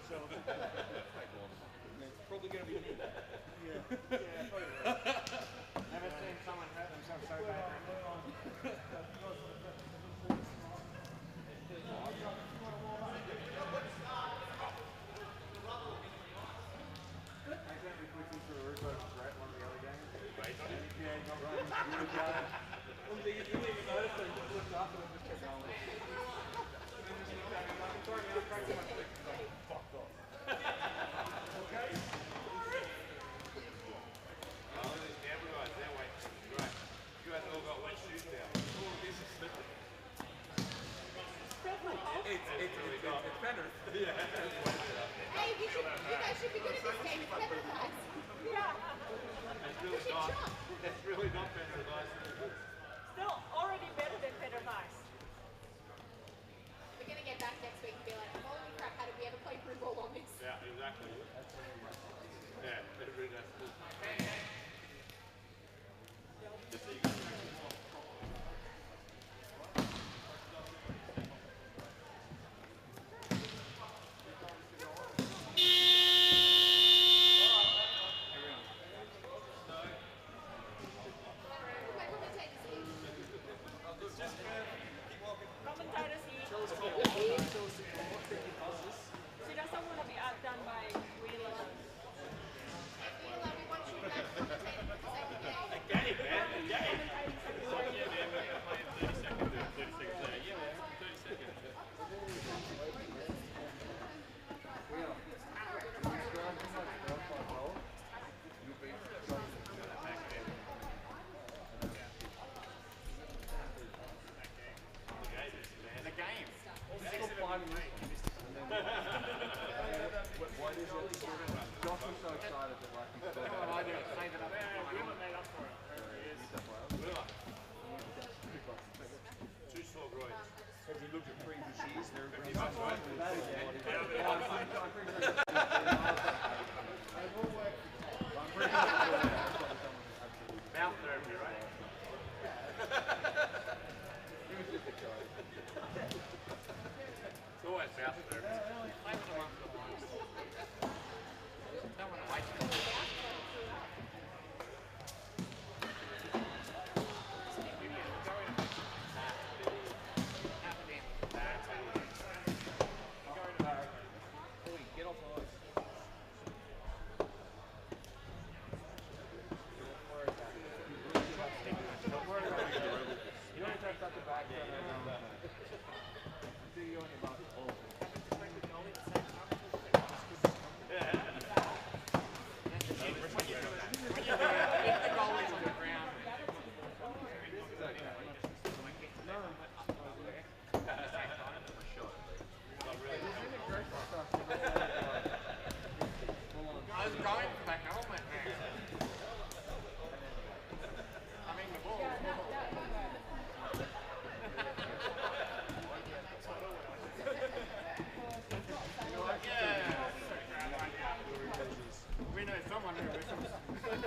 So it's probably going to be me. Yeah, probably. Never seen someone hurt themselves so bad. Accidentally pushed into the roof over Brett one of the other games. Right. Yeah, he got right into the guy. You didn't even notice that he just looked up and just kept going. And then just looked at him like, sorry, man, I'm trying to my stick. He's like, fucked off. Okay? Oh, these Canberra guys, they're way great. You guys all got wet shoes now. All of this is slippery. It's better. Yeah. Hey, you guys should be good at this game. It's better than us. Yeah. It's really not better than us. Still already better than Peter Nice. We're going to get back next week and be like, holy crap, how did we ever play Broomball on this? Yeah, exactly. Yeah, they're really nice. Just so you guys Commentators eat. She doesn't want to be outdone by Wheeler. We want you to commentate for the second game. a game, man, a game. It's like, yeah, man, we're going to play in 30 seconds. 30 seconds there. Yeah, man, 30 seconds. The game. What is it? Josh was so excited that like he's still What I do is save it up. Wheeler made up for it, wherever he is. Two sore groins. Have you looked at previous years? They're really Mouth therapy, right? He was just excited. It's always mouth therapy. Save it up for once. Don't want to waste it. get off ice. Don't worry about it. You don't have to cut the back. Do you on your butt? When you do it, if the goal is on the ground. I was going for that helmet, man. I mean the ball. Yeah. We know someone who whistles. I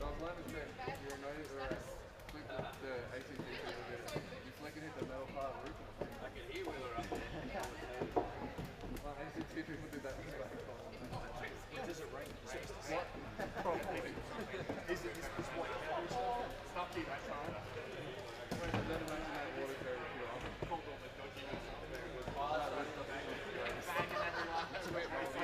was learning that you're noticed or flick the ACT people did it. You flick it hit the metal part of the roof. I can hear Wheeler up there. Well, ACT people did that with the back. Does it rain? Probably. Is what? It's not too much time. Then imagine that water carrier if you're on. Bang and everyone. That's a bit rough.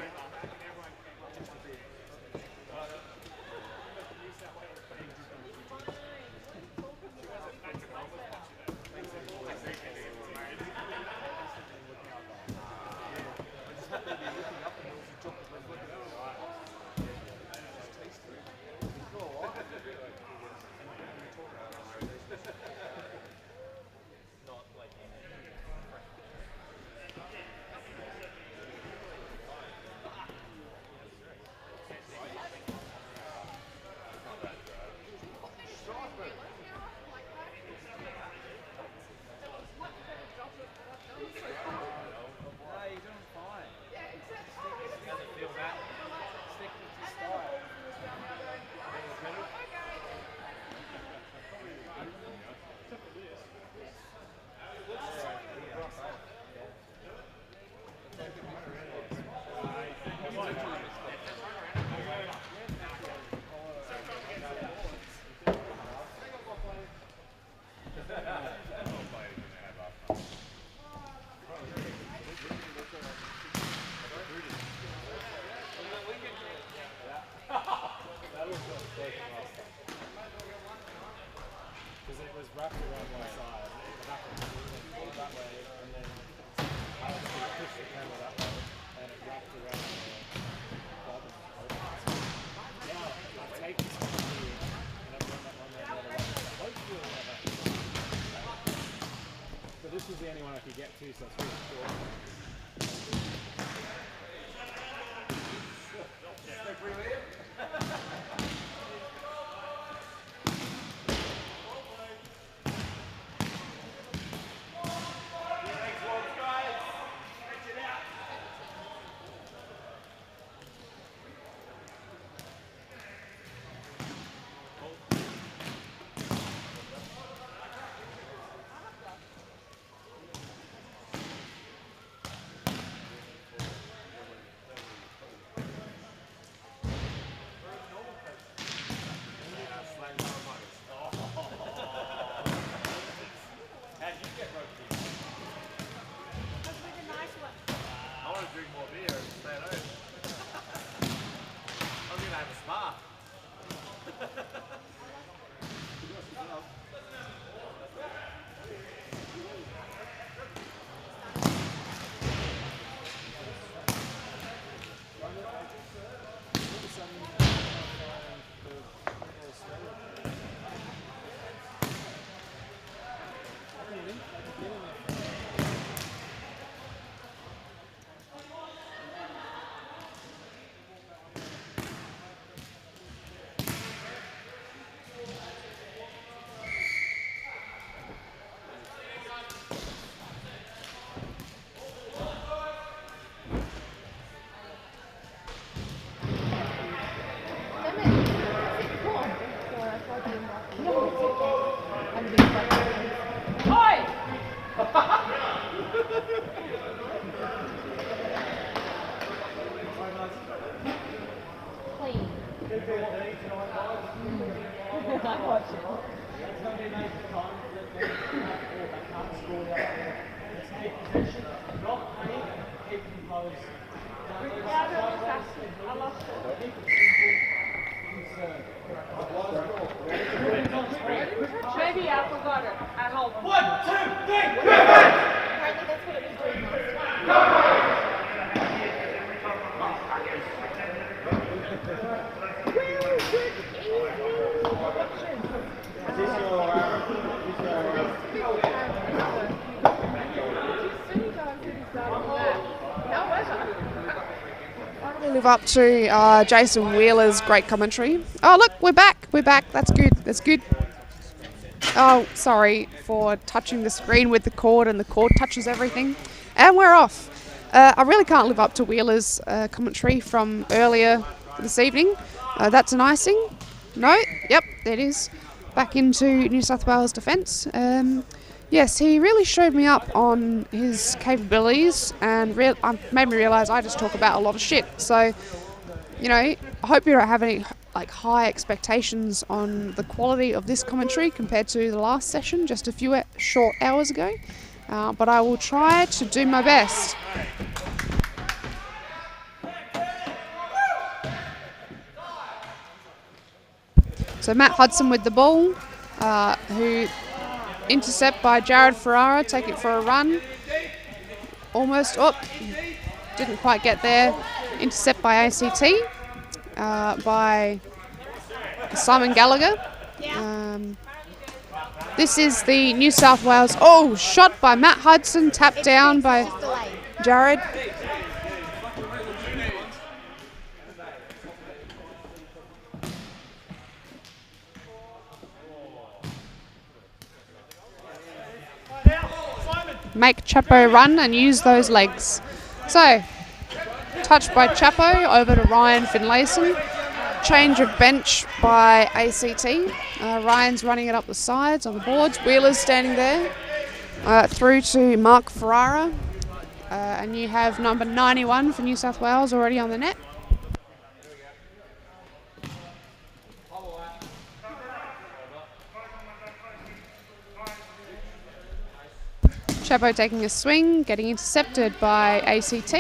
this was the only one I could get to, so it's really short. Maybe I forgot it at home. 1, 2, 3, go! Apparently that's what it was doing last time. Live up to Jason Wheeler's great commentary. Oh look, we're back. We're back. That's good. That's good. Oh, sorry for touching the screen with the cord, and the cord touches everything. And we're off. I really can't live up to Wheeler's commentary from earlier this evening. That's an icing. No? Yep, there it is. Back into New South Wales defence. Yes, he really showed me up on his capabilities and made me realise I just talk about a lot of shit. So, you know, I hope you don't have any high expectations on the quality of this commentary compared to the last session just a few short hours ago. But I will try to do my best. So Matt Hudson with the ball, who intercept by Jared Ferrara, take it for a run. Almost up, didn't quite get there. Intercept by ACT, by Simon Gallagher. This is the New South Wales. Oh, shot by Matt Hudson, tapped down by Jared. Make Chapo run and use those legs. So, touch by Chapo over to Ryan Finlayson. Change of bench by ACT. Ryan's running it up the sides on the boards. Wheeler's standing there. Through to Mark Ferrara. And you have number 91 for New South Wales already on the net. Chapo taking a swing, getting intercepted by ACT.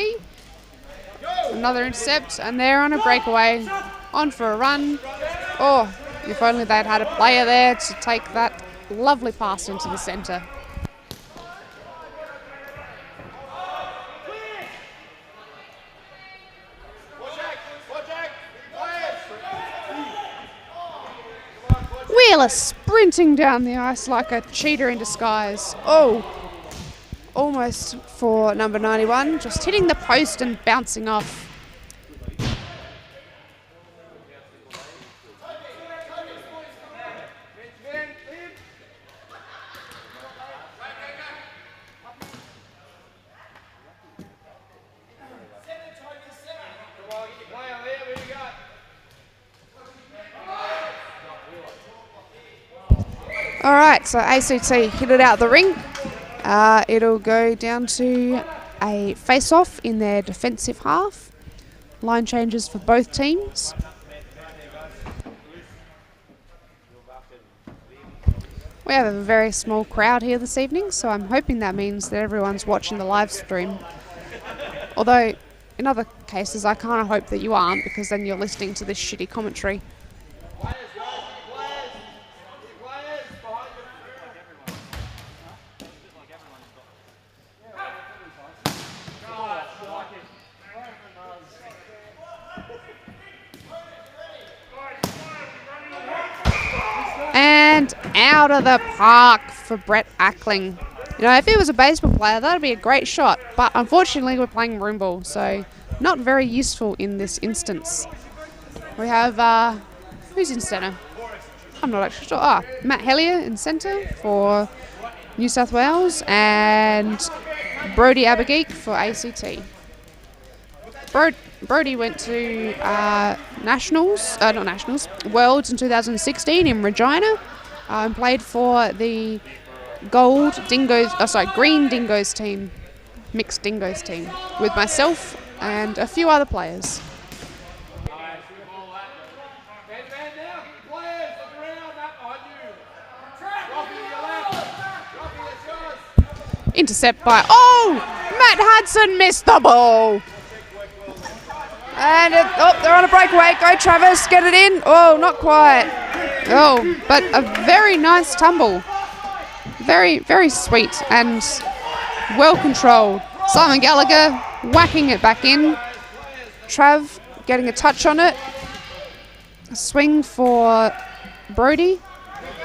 Another intercept, and they're on a breakaway, on for a run. Oh, if only they'd had a player there to take that lovely pass into the centre. Wheeler sprinting down the ice like a cheater in disguise. Oh, almost for number 91, just hitting the post and bouncing off. All right, so ACT hit it out the ring. It'll go down to a face-off in their defensive half. Line changes for both teams. We have a very small crowd here this evening, so I'm hoping that means that everyone's watching the live stream. Although, in other cases, I kind of hope that you aren't, because then you're listening to this shitty commentary. And out of the park for Brett Ackling. You know, if he was a baseball player, that would be a great shot. But unfortunately, we're playing Broomball, so not very useful in this instance. We have, who's in centre? I'm not actually sure. Matt Hellier in centre for New South Wales, and Brodie Abergeek for ACT. Brodie went to Worlds in 2016 in Regina, and played for the Green Dingoes team, mixed Dingoes team, with myself and a few other players. Intercept by, Matt Hudson missed the ball. And they're on a breakaway. Go Travis, get it in. Oh, not quite. Oh, but a very nice tumble. Very, very sweet and well controlled. Simon Gallagher whacking it back in. Trav getting a touch on it. A swing for Brodie.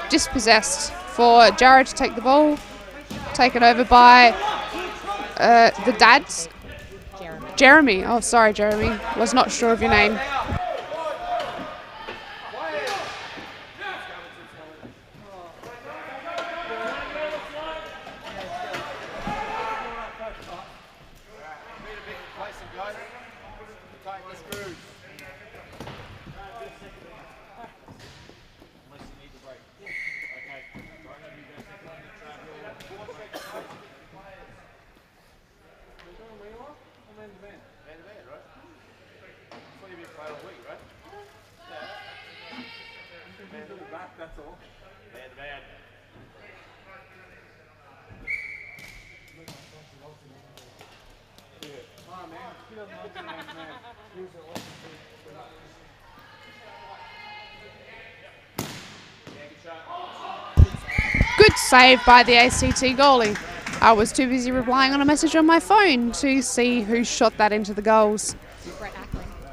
Dispossessed for Jared to take the ball. Taken over by the dads. Jeremy. Oh, sorry, Jeremy. Was not sure of your name. That's all. Man. Oh, man. He doesn't like the man. He was a Good save by the ACT goalie. I was too busy replying on a message on my phone to see who shot that into the goals.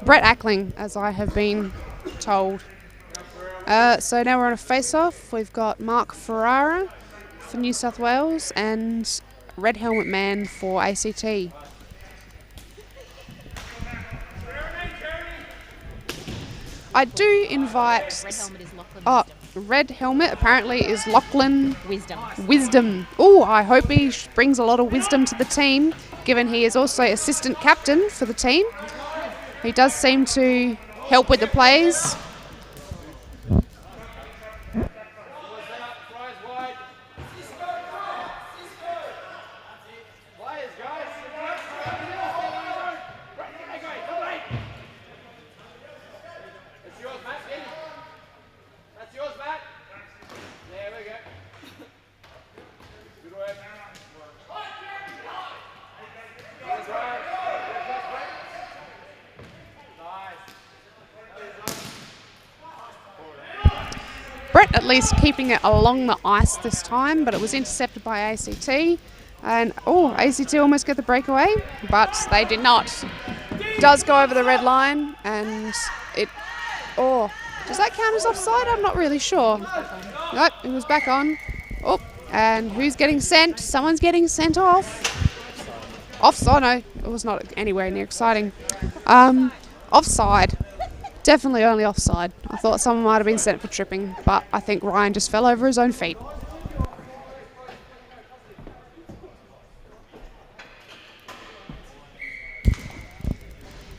Brett Ackling, as I have been told. So now we're on a face-off. We've got Mark Ferrara for New South Wales and Red Helmet Man for ACT. I do invite... Red Helmet apparently is Lachlan Wisdom. Oh, I hope he brings a lot of wisdom to the team, given he is also assistant captain for the team. He does seem to help with the plays. Brett at least keeping it along the ice this time, but it was intercepted by ACT. And, ACT almost get the breakaway, but they did not. Does go over the red line, and it... does that count as offside? I'm not really sure. Nope, it was back on. And who's getting sent? Someone's getting sent off. Offside, no, it was not anywhere near exciting. Offside. Definitely only offside. I thought someone might have been sent for tripping, but I think Ryan just fell over his own feet.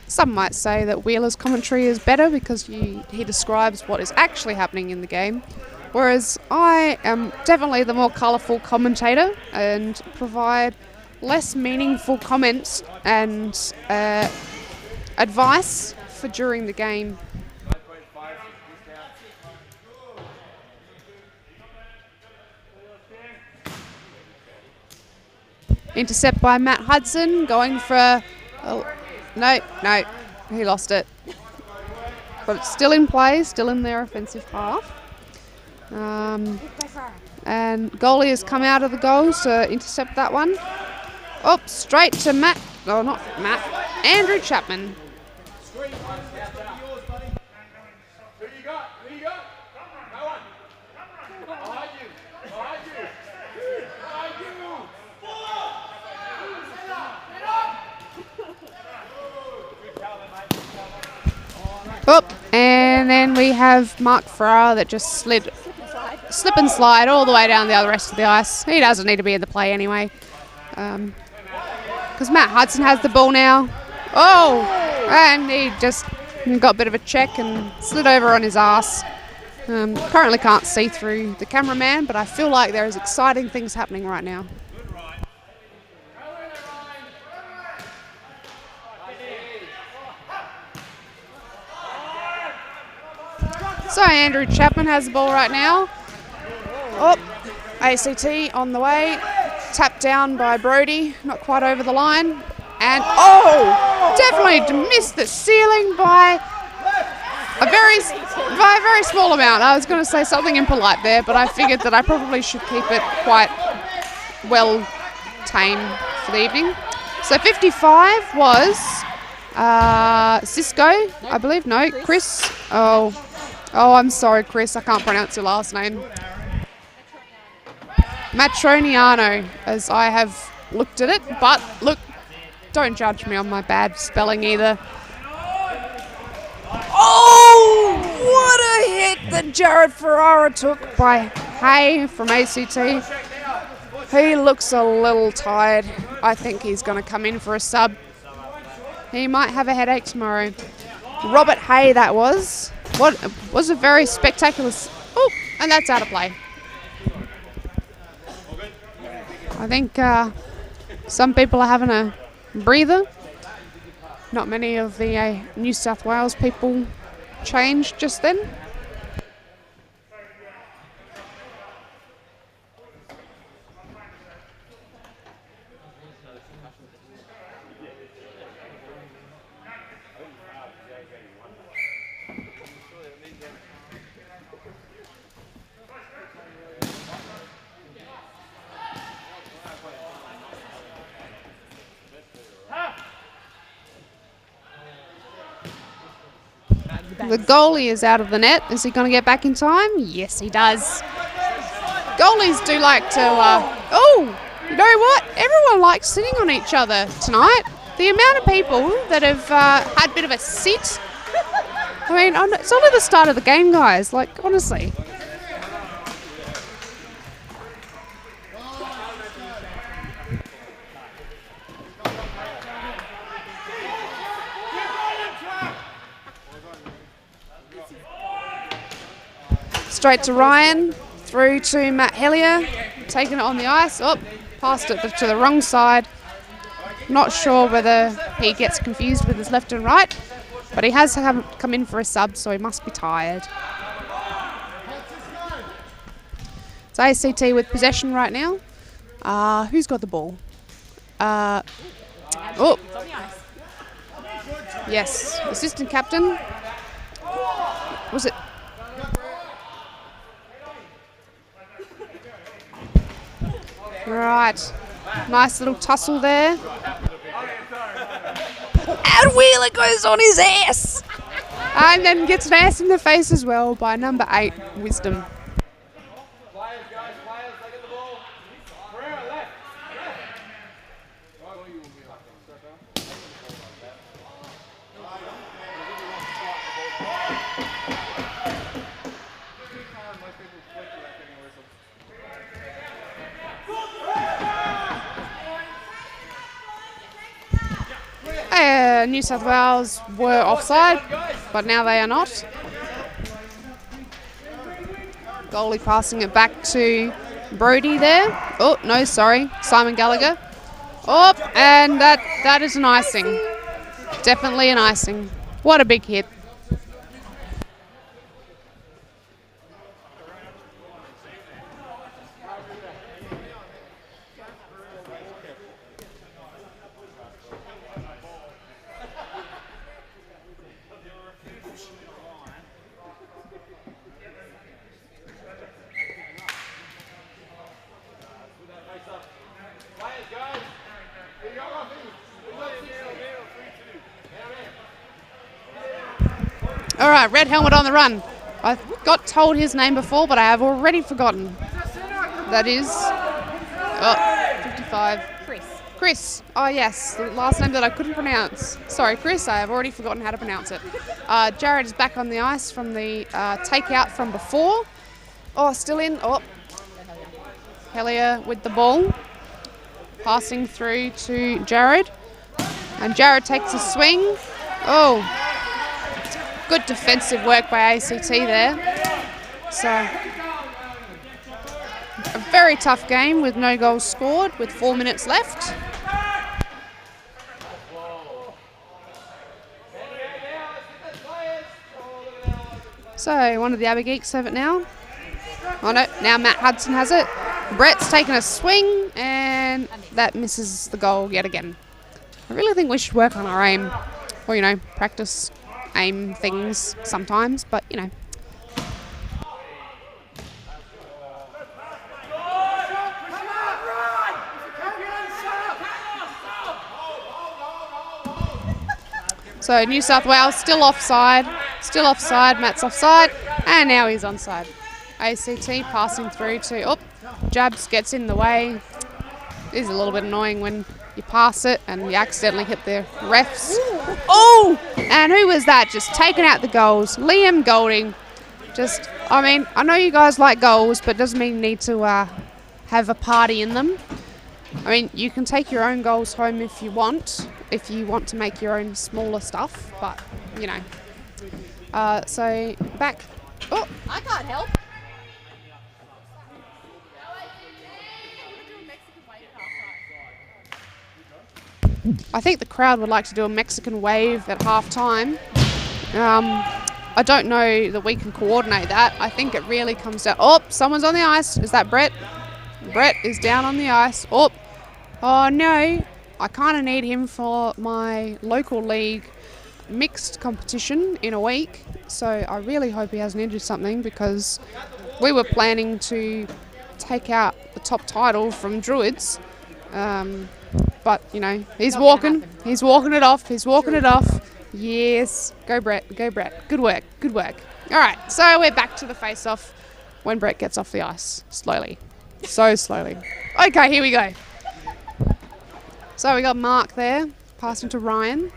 Some might say that Wheeler's commentary is better because he describes what is actually happening in the game, whereas I am definitely the more colourful commentator and provide less meaningful comments and advice for during the game. Intercept by Matt Hudson, going for... No, he lost it. But it's still in play, still in their offensive half. And goalie has come out of the goal to intercept that one. Oh, straight to Matt. Oh, not Matt. Andrew Chapman. Who you got? Who you got? No one. Behind you. Behind you. Behind you. Oh, and then we have Mark Farrar that just slip and slide all the way down the rest of the ice. He doesn't need to be in the play anyway. Because Matt Hudson has the ball now. Oh, and he just got a bit of a check and slid over on his ass. Currently can't see through the cameraman, but I feel like there is exciting things happening right now. So Andrew Chapman has the ball right now. Oh, ACT on the way. Tapped down by Brody, not quite over the line. And oh, definitely missed the ceiling by a very small amount. I was going to say something impolite there, but I figured that I probably should keep it quite well tame for the evening. So 55 was Cisco, I believe. No, Chris. Oh, I'm sorry, Chris. I can't pronounce your last name. Matroniano, as I have looked at it. But, look, don't judge me on my bad spelling either. Oh, what a hit that Jared Ferrara took by Hay from ACT. He looks a little tired. I think he's going to come in for a sub. He might have a headache tomorrow. Robert Hay, that was. What was a very spectacular... Oh, and that's out of play. I think some people are having a breather. Not many of the New South Wales people changed just then. The goalie is out of the net. Is he going to get back in time? Yes, he does. Goalies do like to... oh, you know what? Everyone likes sitting on each other tonight. The amount of people that have had a bit of a sit. I mean, it's only the start of the game, guys. Like, honestly. Straight to Ryan, through to Matt Hellier, taking it on the ice. Oh, passed it to the wrong side. Not sure whether he gets confused with his left and right, but he has come in for a sub, so he must be tired. It's ACT with possession right now. Who's got the ball? Oh, yes, assistant captain. Was it? Right, nice little tussle there. And Wheeler goes on his ass. And then gets an ass in the face as well by number 8, Wisdom. Players, guys, players, look at the ball. New South Wales were offside, but now they are not. Goalie passing it back to Brody there. Oh, no, sorry. Simon Gallagher. Oh, and that is an icing. Definitely an icing. What a big hit. All right, red helmet on the run. I got told his name before, but I have already forgotten. That is 55. Chris. Oh, yes, the last name that I couldn't pronounce. Sorry, Chris, I have already forgotten how to pronounce it. Jared is back on the ice from the takeout from before. Oh, still in. Oh, Hellier with the ball. Passing through to Jared. And Jared takes a swing. Oh, good defensive work by ACT there. So, a very tough game with no goals scored with 4 minutes left. So, one of the Abbey Geeks have it now. Oh no, now Matt Hudson has it. Brett's taken a swing and that misses the goal yet again. I really think we should work on our aim. Or, you know, practice aim things sometimes, but, you know. So New South Wales still offside, Matt's offside, and now he's onside. ACT passing through to, oh, Jabs gets in the way. It is a little bit annoying when you pass it and you accidentally hit the refs. Oh, and who was that? Just taking out the goals. Liam Golding. Just, I mean, I know you guys like goals, but doesn't mean you need to have a party in them. I mean, you can take your own goals home if you want to make your own smaller stuff, but, you know. So, back. Oh, I can't help. I think the crowd would like to do a Mexican wave at half-time. I don't know that we can coordinate that. I think it really comes down... Oh, someone's on the ice. Is that Brett? Brett is down on the ice. Oh no. I kind of need him for my local league mixed competition in a week. So I really hope he hasn't injured something because we were planning to take out the top title from Druids. But, you know, he's walking it off. Yes. Go Brett. Good work. All right, so we're back to the face-off when Brett gets off the ice. Slowly. So slowly. Okay, here we go. So we got Mark there, passing to Ryan.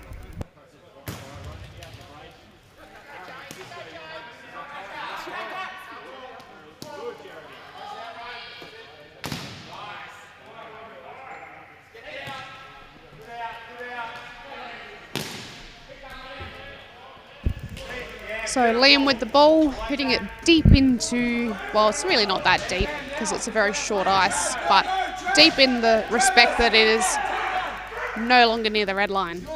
So Liam with the ball, hitting it deep into, well, it's really not that deep because it's a very short ice, but deep in the respect that it is no longer near the red line.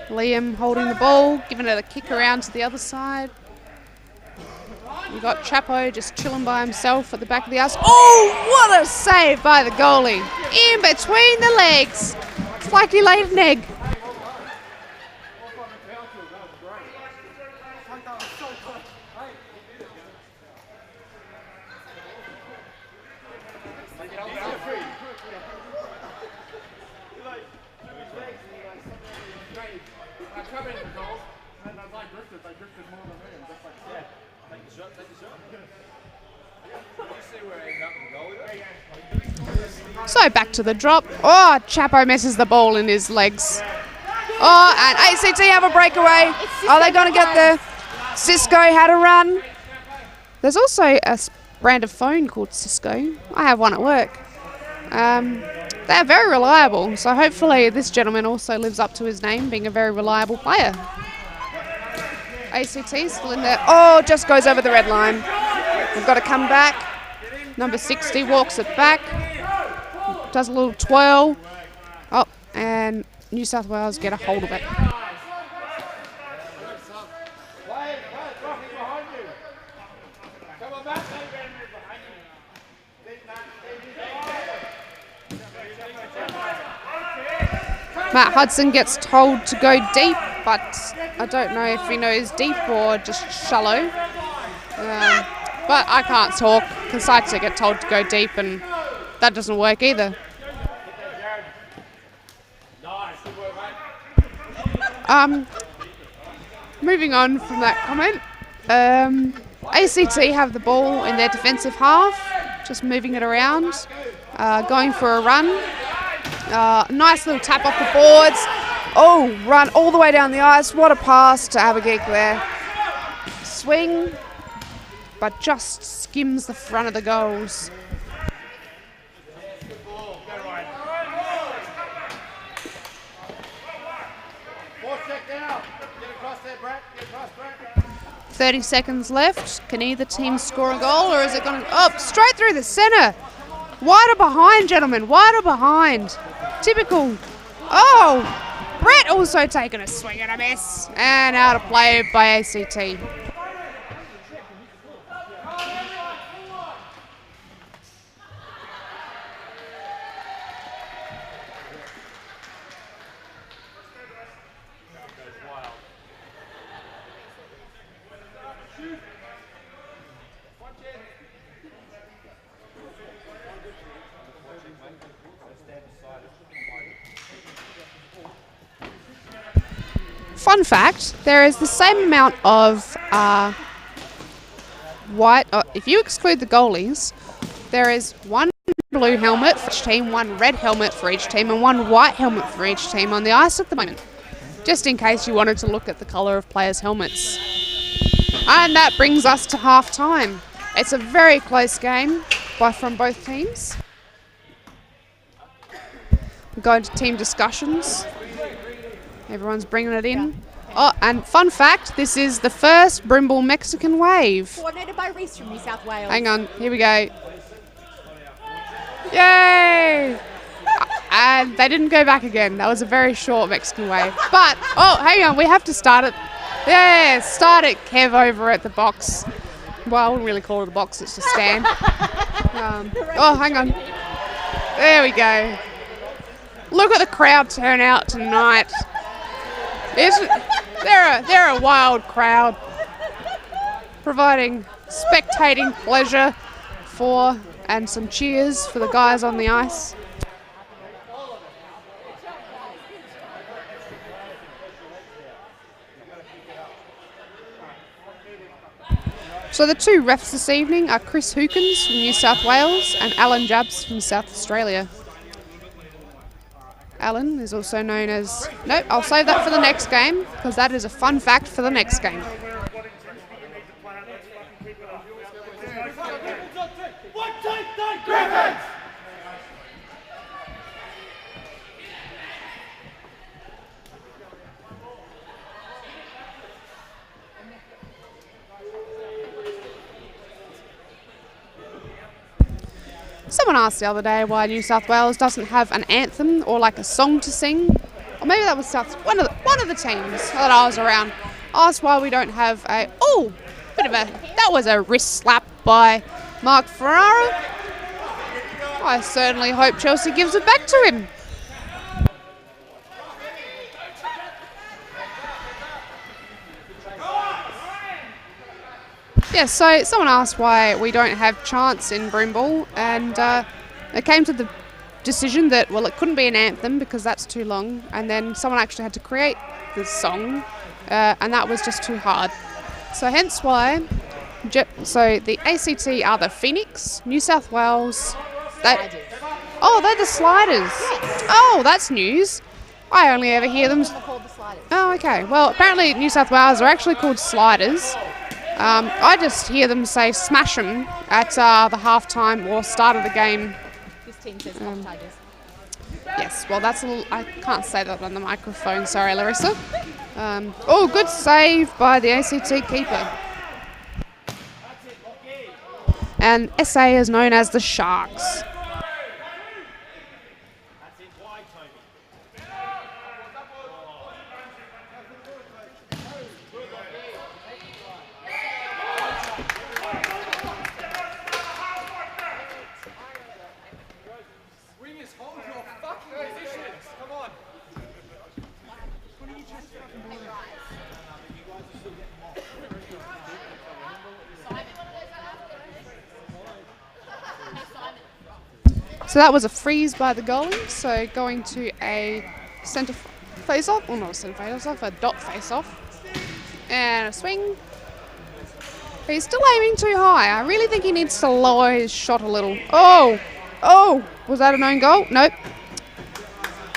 Liam holding the ball, giving it a kick around to the other side. You've got Chapo just chilling by himself at the back of the ice. Oh, what a save by the goalie. In between the legs. It's like he laid an egg. So back to the drop. Oh, Chapo misses the ball in his legs. Oh, and ACT have a breakaway. Are they going to get there? Cisco had a run. There's also a brand of phone called Cisco. I have one at work. That they're very reliable. So hopefully this gentleman also lives up to his name, being a very reliable player. ACT still in there. Oh, just goes over the red line. We've got to come back. Number 60 walks it back. Does a little twirl. Oh, and New South Wales get a hold of it. Matt Hudson gets told to go deep, but I don't know if he knows deep or just shallow. But I can't talk because I to get told to go deep, and that doesn't work either. Moving on from that comment, ACT have the ball in their defensive half, just moving it around, going for a run. Nice little tap off the boards. Oh, run all the way down the ice. What a pass to Abigail there. Swing, but just skims the front of the goals. Force check down. Get across there, Brett. Get across, Brett. 30 seconds left. Can either team score a goal, or is it going to... Oh, straight through the centre. Wider behind, gentlemen. Wider behind. Typical. Oh, Brett also taking a swing and a miss. And out of play by ACT. Fun fact, there is the same amount of white, if you exclude the goalies, there is one blue helmet for each team, one red helmet for each team, and one white helmet for each team on the ice at the moment. Just in case you wanted to look at the colour of players' helmets. And that brings us to half time. It's a very close game from both teams. We're going to team discussions. Everyone's bringing it in. Oh, and fun fact, this is the first Broomball Mexican wave. Coordinated by Reese from New South Wales. Hang on, here we go. Yay! And they didn't go back again. That was a very short Mexican wave. But, oh, hang on, we have to start it. Yeah, start it, Kev, over at the box. Well, I wouldn't really call it a box, it's a stand. Oh, hang on. There we go. Look at the crowd turnout tonight. They're a wild crowd, providing spectating pleasure for and some cheers for the guys on the ice. So the two refs this evening are Chris Hookins from New South Wales and Alan Jabs from South Australia. Alan is also known as... Nope, I'll save that for the next game, because that is a fun fact for the next game. Someone asked the other day why New South Wales doesn't have an anthem or like a song to sing, or maybe that was one of the teams that I was around. Asked why we don't have that was a wrist slap by Mark Ferrara. I certainly hope Chelsea gives it back to him. Yeah, so someone asked why we don't have chants in Broomball, and it came to the decision that, well, it couldn't be an anthem because that's too long, and then someone actually had to create the song, and that was just too hard. So hence why, so the ACT are the Phoenix, New South Wales, they're the Sliders. Oh, that's news. I only ever hear them. Oh, okay. Well, apparently New South Wales are actually called Sliders. I just hear them say smash 'em at the halftime or start of the game. This team says Tigers. Yes, well, that's a little, I can't say that on the microphone. Sorry, Larissa. Oh, good save by the ACT keeper. And SA is known as the Sharks. So that was a freeze by the goalie, so going to a centre face-off, well not a centre face-off, a dot face-off. And a swing. He's still aiming too high. I really think he needs to lower his shot a little. Oh! Oh! Was that an own goal? Nope.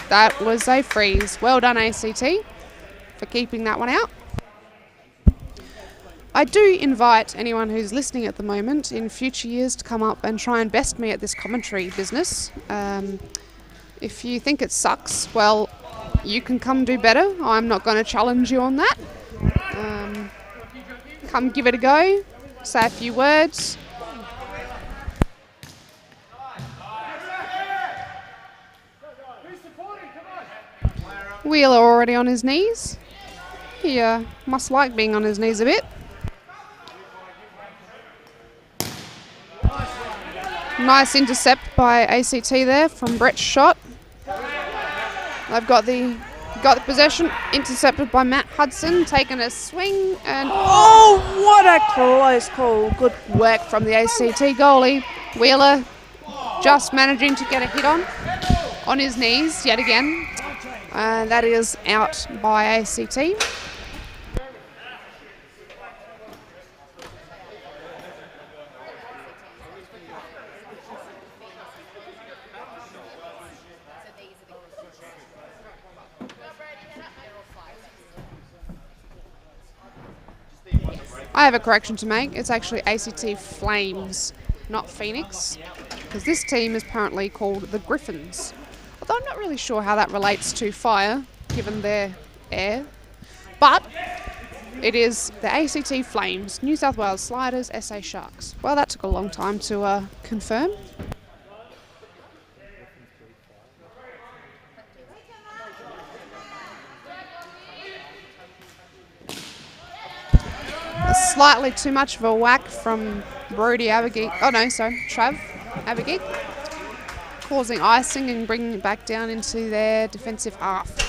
That was a freeze. Well done, ACT, for keeping that one out. I do invite anyone who's listening at the moment in future years to come up and try and best me at this commentary business. If you think it sucks, well, you can come do better. I'm not going to challenge you on that. Come give it a go, say a few words. Wheeler already on his knees. He must like being on his knees a bit. Nice intercept by ACT there from Brett's shot. They've got the possession, intercepted by Matt Hudson, taking a swing, and oh, what a close call. Good work from the ACT goalie. Wheeler just managing to get a hit on his knees yet again. And that is out by ACT. I have a correction to make. It's actually ACT Flames, not Phoenix, because this team is apparently called the Griffins. Although I'm not really sure how that relates to fire, given their air. But it is the ACT Flames, New South Wales Sliders, SA Sharks. Well, that took a long time to confirm. Slightly too much of a whack from Brody Abergeek. Oh no, sorry, Trav Abergeek, causing icing and bringing it back down into their defensive half.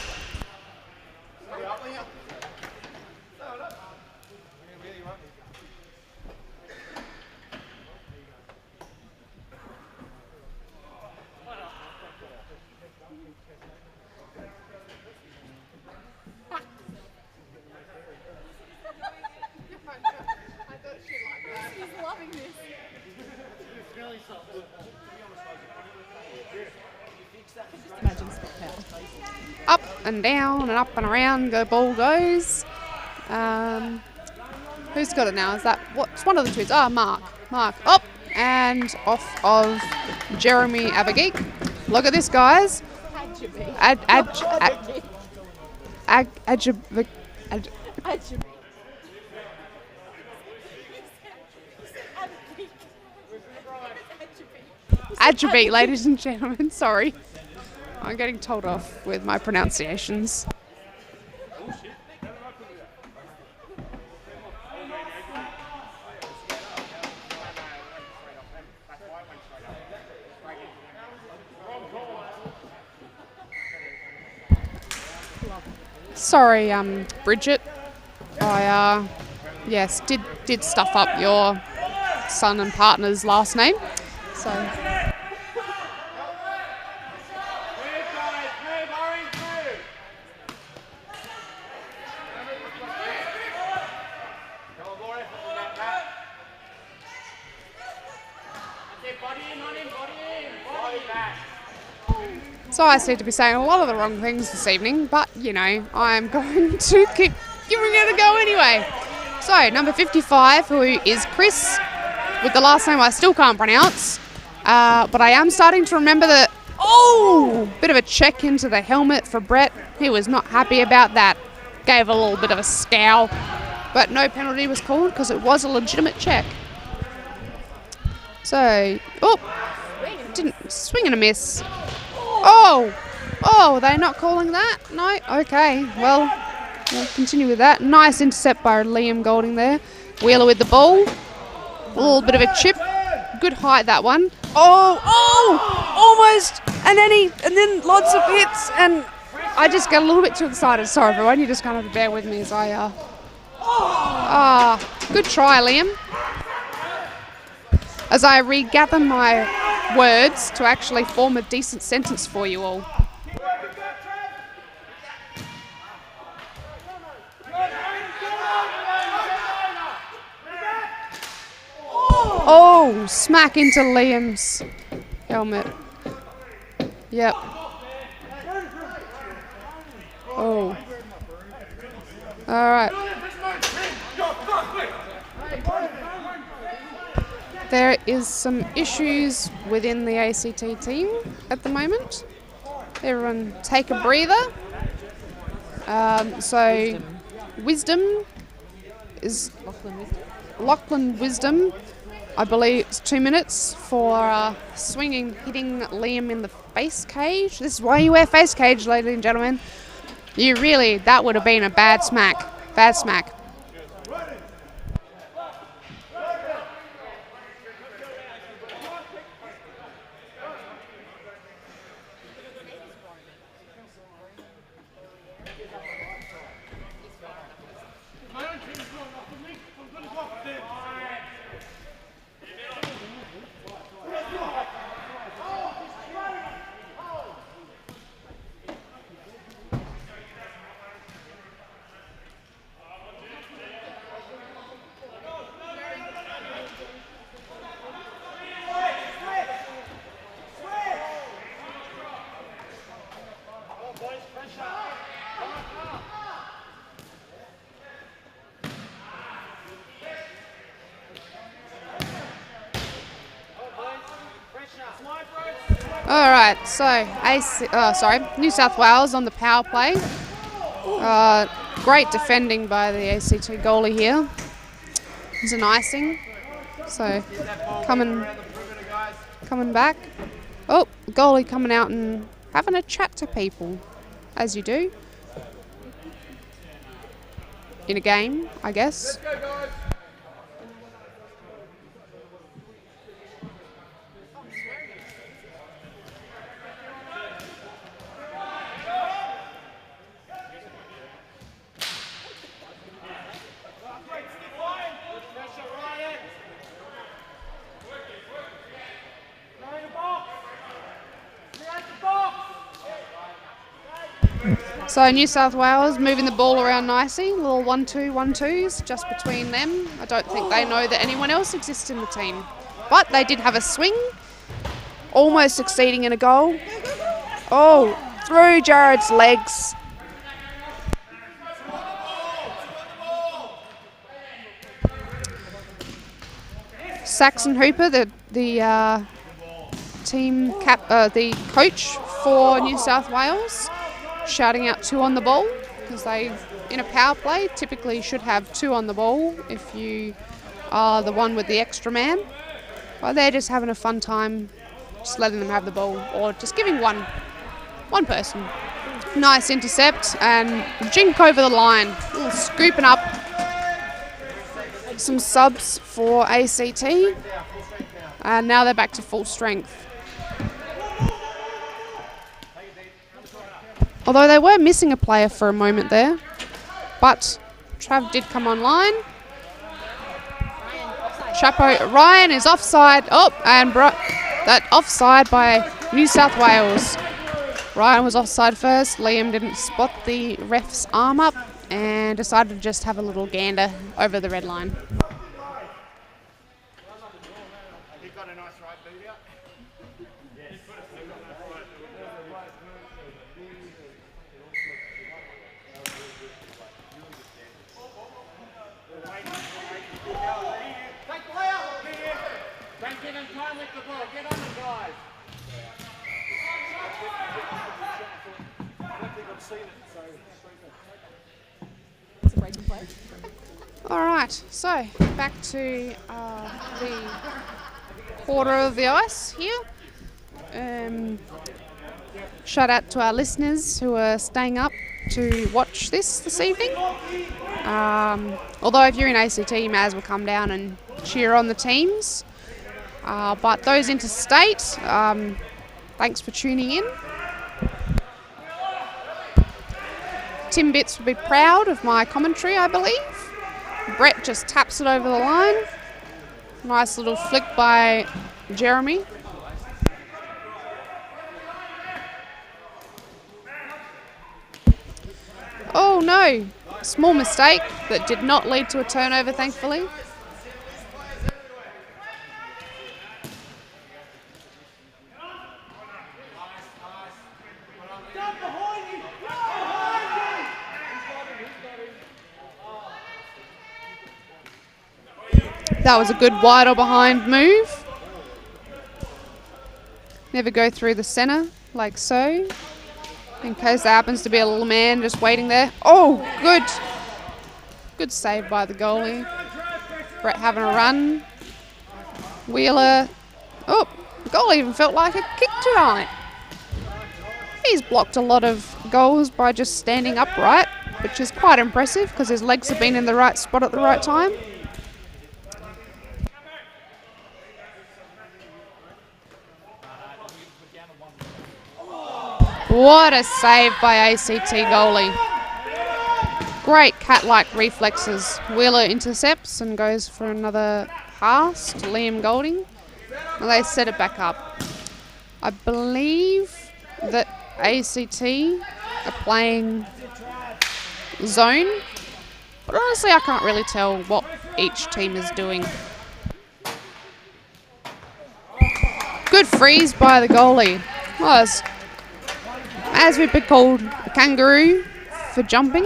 Up and down and up and around the ball goes. Who's got it now? Is that what's one of the twins? Oh, Mark up and off of Jeremy Abergeek. Look at this, guys. Adjabate, ladies and gentlemen. Sorry. I'm getting told off with my pronunciations. Sorry, Bridget. I yes, did stuff up your son and partner's last name. So So I seem to be saying a lot of the wrong things this evening, but, you know, I'm going to keep giving it a go anyway. So, number 55, who is Chris, with the last name I still can't pronounce, but I am starting to remember the... Oh! Bit of a check into the helmet for Brett. He was not happy about that. Gave a little bit of a scowl. But no penalty was called because it was a legitimate check. So, didn't swing and a miss. Oh, they're not calling that? No? Okay, well, we'll continue with that. Nice intercept by Liam Golding there. Wheeler with the ball. A little bit of a chip. Good height, that one. Almost. And then lots of hits, and I just get a little bit too excited. Sorry, everyone. You just kind of bear with me as I... good try, Liam. As I regather my words to actually form a decent sentence for you all. Oh, smack into Liam's helmet. Yep. Oh. All right. There is some issues within the ACT team at the moment. Everyone take a breather. So Wisdom is Lachlan Wisdom. I believe it's 2 minutes for hitting Liam in the face cage. This is why you wear face cage, ladies and gentlemen. That would have been a bad smack. Bad smack. All right, so New South Wales on the power play. Great defending by the ACT goalie here. It's an icing. So coming back. Oh, goalie coming out and having a chat to people, as you do in a game, I guess. Let's go, guys. So New South Wales moving the ball around nicely, little 1-2, 1-2s just between them. I don't think they know that anyone else exists in the team. But they did have a swing, almost succeeding in a goal. Oh, through Jared's legs. Saxon Hooper, the the coach for New South Wales, shouting out 2 on the ball, because they, in a power play, typically should have 2 on the ball if you are the one with the extra man. But they're just having a fun time, just letting them have the ball, or just giving one person. Nice intercept and jink over the line, scooping up some subs for ACT, and now they're back to full strength. Although they were missing a player for a moment there, but Trav did come online. Ryan is offside. Oh, and that offside by New South Wales. Ryan was offside first. Liam didn't spot the ref's arm up and decided to just have a little gander over the red line. Alright, so back to the quarter of the ice here. Shout out to our listeners who are staying up to watch this evening. Although if you're in ACT, you may as well come down and cheer on the teams. But those interstate, thanks for tuning in. Tim Bitts will be proud of my commentary, I believe. Brett just taps it over the line. Nice little flick by Jeremy. Oh no, small mistake that did not lead to a turnover, thankfully. That was a good wide or behind move. Never go through the centre like so. In case there happens to be a little man just waiting there. Oh, good. Good save by the goalie. Brett having a run. Wheeler. Oh, the goalie even felt like a kick tonight. He's blocked a lot of goals by just standing upright, which is quite impressive because his legs have been in the right spot at the right time. What a save by ACT goalie. Great cat-like reflexes. Wheeler intercepts and goes for another pass to Liam Golding. And they set it back up. I believe that ACT are playing zone. But honestly, I can't really tell what each team is doing. Good freeze by the goalie. Was as we've been called a kangaroo for jumping,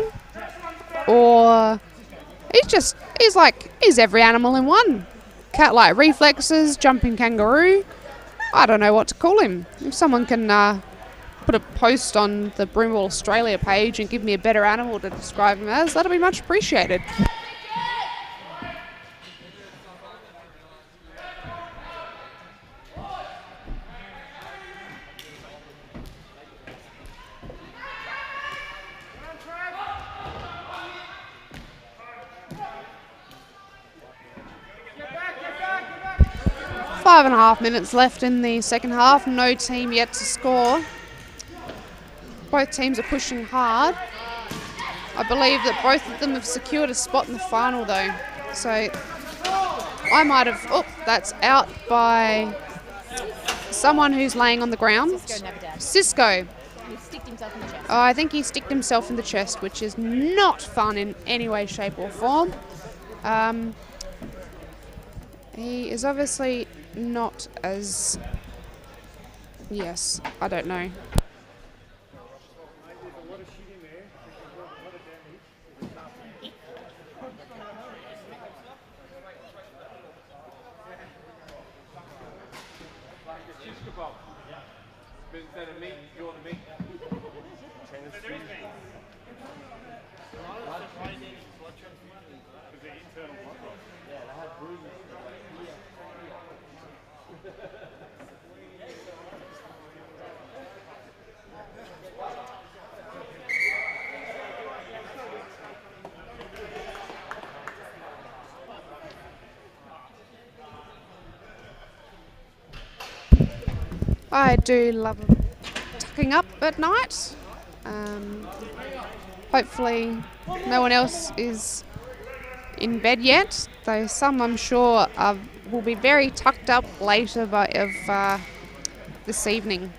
or he's every animal in one. Cat-like reflexes, jumping kangaroo. I don't know what to call him. If someone can put a post on the Broomball Australia page and give me a better animal to describe him as, that'll be much appreciated. Five and a half minutes left in the second half. No team yet to score. Both teams are pushing hard. I believe that both of them have secured a spot in the final though. So I might have... Oh, that's out by someone who's laying on the ground. Cisco. He sticked himself in the chest. I think he sticked himself in the chest, which is not fun in any way, shape or form. He is obviously not as... Yes, I don't know. Instead of meat, you want the meat. I do love tucking up at night. Hopefully no one else is in bed yet, though some I'm sure will be very tucked up later this evening.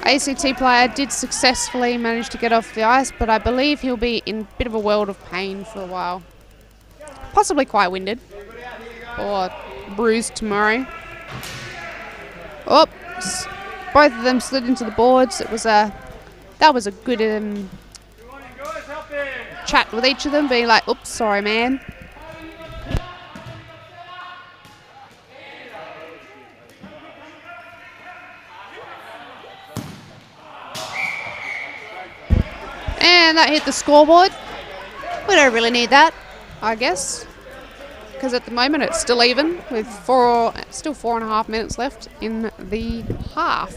ACT player did successfully manage to get off the ice, but I believe he'll be in a bit of a world of pain for a while. Possibly quite winded or bruised tomorrow. Oops! Both of them slid into the boards. That was a good chat with each of them, being like, "Oops, sorry, man." And that hit the scoreboard. We don't really need that, I guess, because at the moment it's still even with still 4.5 minutes left in the half.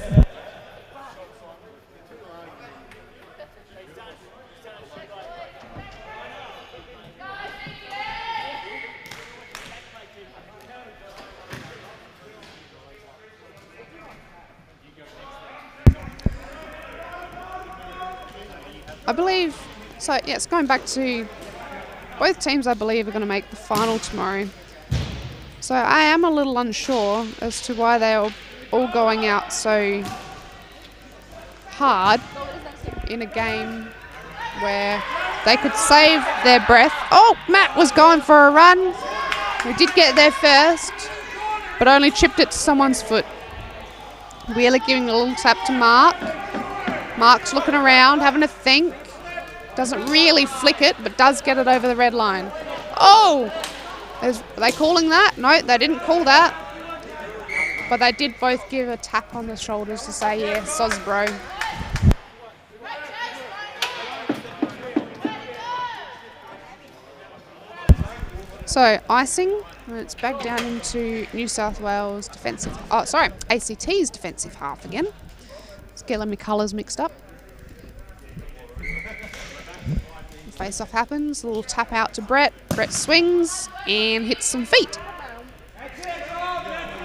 I believe, so yes, going back to both teams I believe are going to make the final tomorrow. So I am a little unsure as to why they are all going out so hard in a game where they could save their breath. Oh, Matt was going for a run. We did get there first, but only chipped it to someone's foot. Wheeler giving a little tap to Mark. Mark's looking around, having a think. Doesn't really flick it, but does get it over the red line. Oh! Are they calling that? No, they didn't call that. But they did both give a tap on the shoulders to say, yeah, soz bro. So, icing. And it's back down into New South Wales defensive. Oh, sorry, ACT's defensive half again. Let's get my colours mixed up. Face off happens. A little tap out to Brett. Brett swings and hits some feet.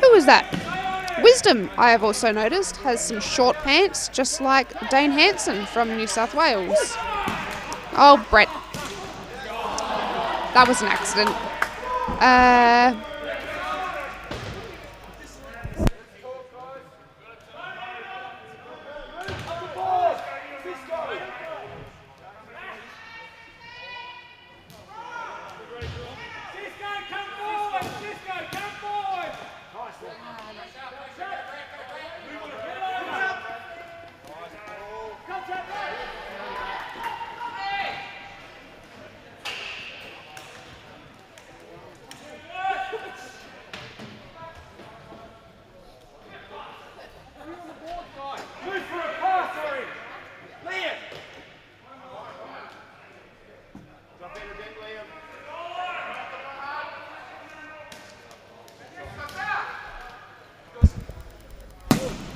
Who was that? Wisdom, I have also noticed, has some short pants, just like Dane Hanson from New South Wales. Oh, Brett. That was an accident.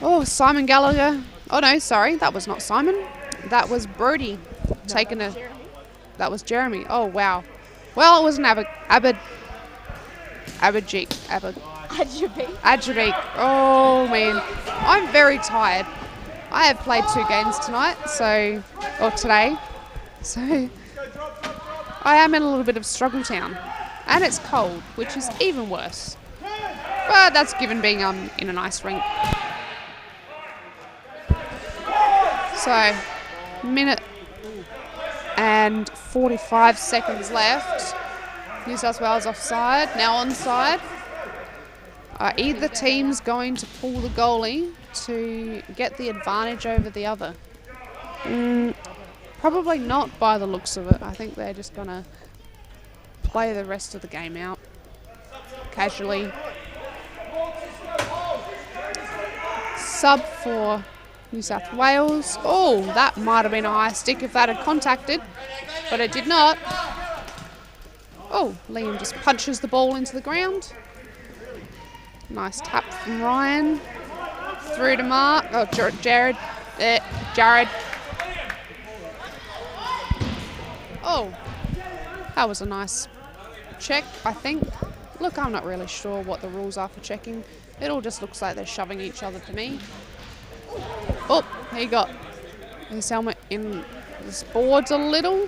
Oh, Simon Gallagher. Oh no, sorry, that was not Simon. That was Brody taking a. That was Jeremy. Oh wow. Well, it was an Abadjeek. Oh man, I'm very tired. I have played 2 games tonight, or today, so I am in a little bit of struggle town, and it's cold, which is even worse. But that's given being in an ice rink. So, minute and 45 seconds left. New South Wales offside, now onside. Are either team's going to pull the goalie to get the advantage over the other? Probably not by the looks of it. I think they're just going to play the rest of the game out casually. Sub for New South Wales. Oh, that might have been a high stick if that had contacted, but it did not. Oh, Liam just punches the ball into the ground. Nice tap from Ryan. Through to Mark. Oh, Jared. Oh, that was a nice check, I think. Look, I'm not really sure what the rules are for checking. It all just looks like they're shoving each other to me. Oh, he got his helmet in his boards a little.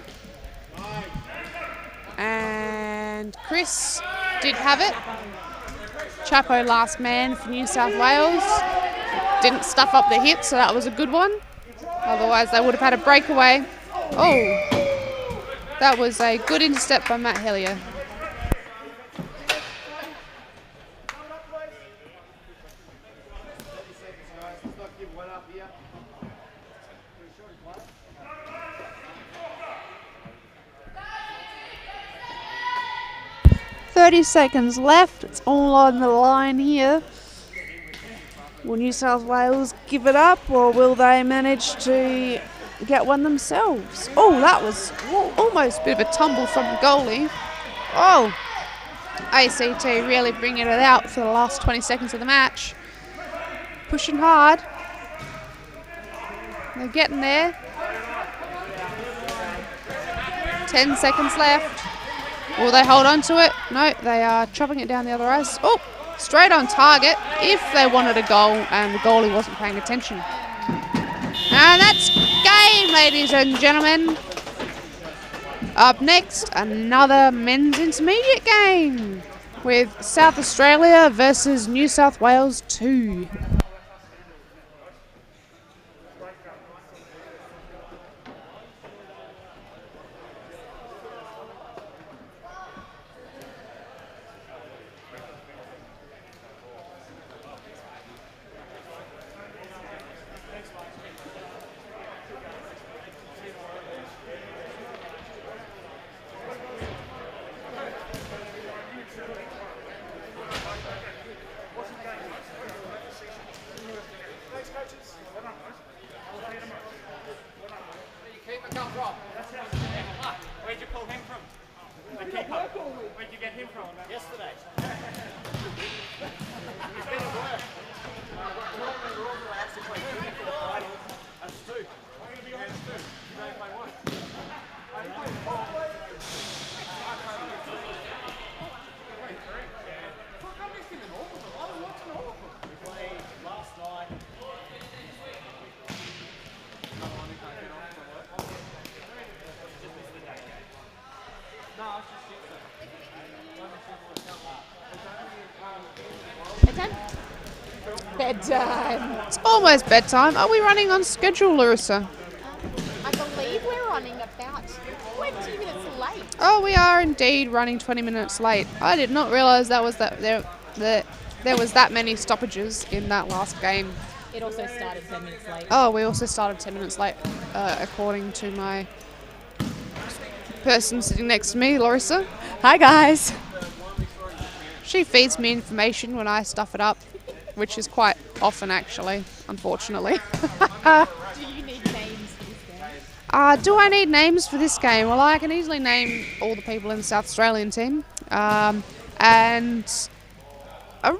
And Chris did have it. Chapo last man for New South Wales. Didn't stuff up the hip, so that was a good one. Otherwise, they would have had a breakaway. Oh, that was a good intercept by Matt Hellier. Seconds left. It's all on the line here. Will New South Wales give it up, or will they manage to get one themselves. Oh, that was almost a bit of a tumble from the goalie. Oh, ACT really bringing it out for the last 20 seconds of the match. Pushing hard. They're getting there. 10 seconds left. Will they hold on to it? No, they are chopping it down the other ice. Oh, straight on target if they wanted a goal and the goalie wasn't paying attention. And that's game, ladies and gentlemen. Up next, another men's intermediate game with South Australia versus New South Wales 2. Where'd you pull him from? The keeper. Where'd you get him from? Yesterday. He's been at work. Normally we're all allowed to play 2 for the Friday. That's 2. I'm going to be honest too. You don't play 1. I play 4. We played last night. Bedtime. It's almost bedtime. Are we running on schedule, Larissa? I believe we're running about 20 minutes late. Oh, we are indeed running 20 minutes late. I did not realise there was that many stoppages in that last game. It also started 10 minutes late. Oh, we also started 10 minutes late, according to my person sitting next to me, Larissa. Hi, guys. She feeds me information when I stuff it up, which is quite often, actually, unfortunately. Do you need names for this game? Do I need names for this game? Well, I can easily name all the people in the South Australian team, and a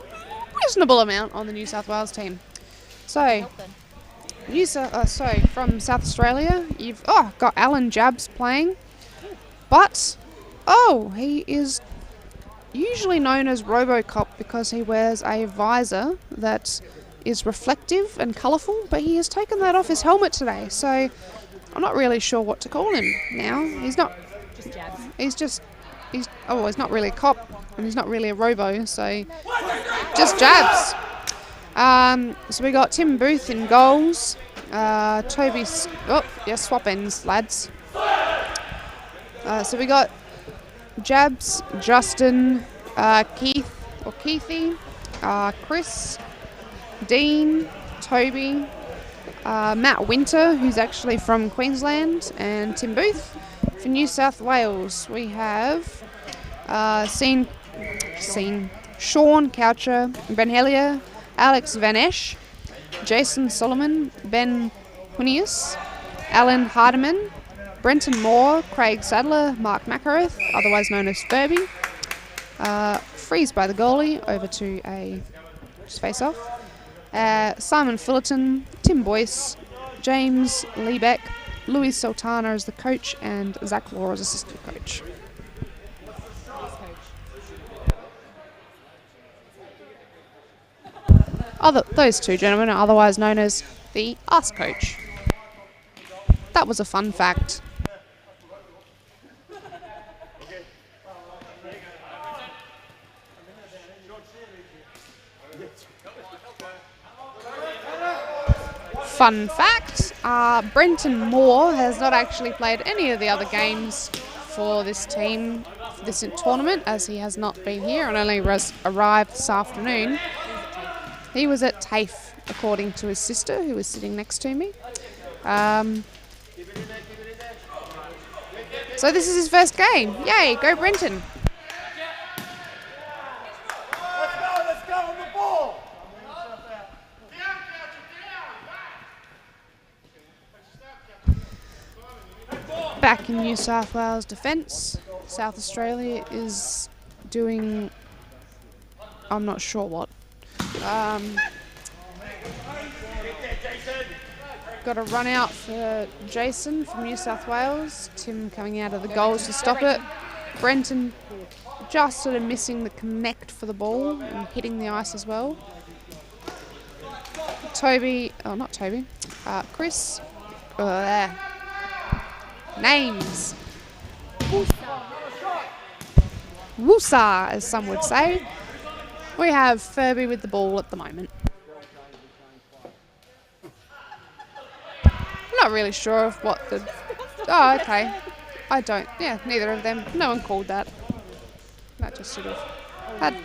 reasonable amount on the New South Wales team. So, from South Australia, you've got Alan Jabs playing, but he is usually known as Robocop because he wears a visor that is reflective and colourful, but he has taken that off his helmet today, so I'm not really sure what to call him now. He's not Just Jabs. he's not really a cop and he's not really a robo, so just Jabs. So we got Tim Booth in goals. Swap ends, lads. So we got Jabs, Justin, Keithy, Chris, Dean, Toby, Matt Winter, who's actually from Queensland, and Tim Booth. For New South Wales, we have seen Sean Coucher, Ben Hellier, Alex Van Esch, Jason Solomon, Ben Hunius, Alan Hardiman, Brenton Moore, Craig Sadler, Mark Macaroth, otherwise known as Furby. Freeze by the goalie, over to a face-off. Simon Fullerton, Tim Boyce, James Liebeck, Louis Sultana as the coach, and Zach Law as assistant coach. Those two gentlemen are otherwise known as the Ask Coach. That was a fun fact. Fun fact, Brenton Moore has not actually played any of the other games for this team, for this tournament, as he has not been here and only arrived this afternoon. He was at TAFE, according to his sister, who was sitting next to me. So this is his first game. Yay, go Brenton. Let's go on the ball. Back in New South Wales defence, South Australia is doing, I'm not sure what. Got a run out for Jason from New South Wales. Tim coming out of the goals to stop it. Brenton just sort of missing the connect for the ball and hitting the ice as well. Chris. Names. Woosa, as some would say. We have Furby with the ball at the moment. I'm not really sure of what the... Oh, okay. I don't. Yeah, neither of them. No one called that. That just sort of had...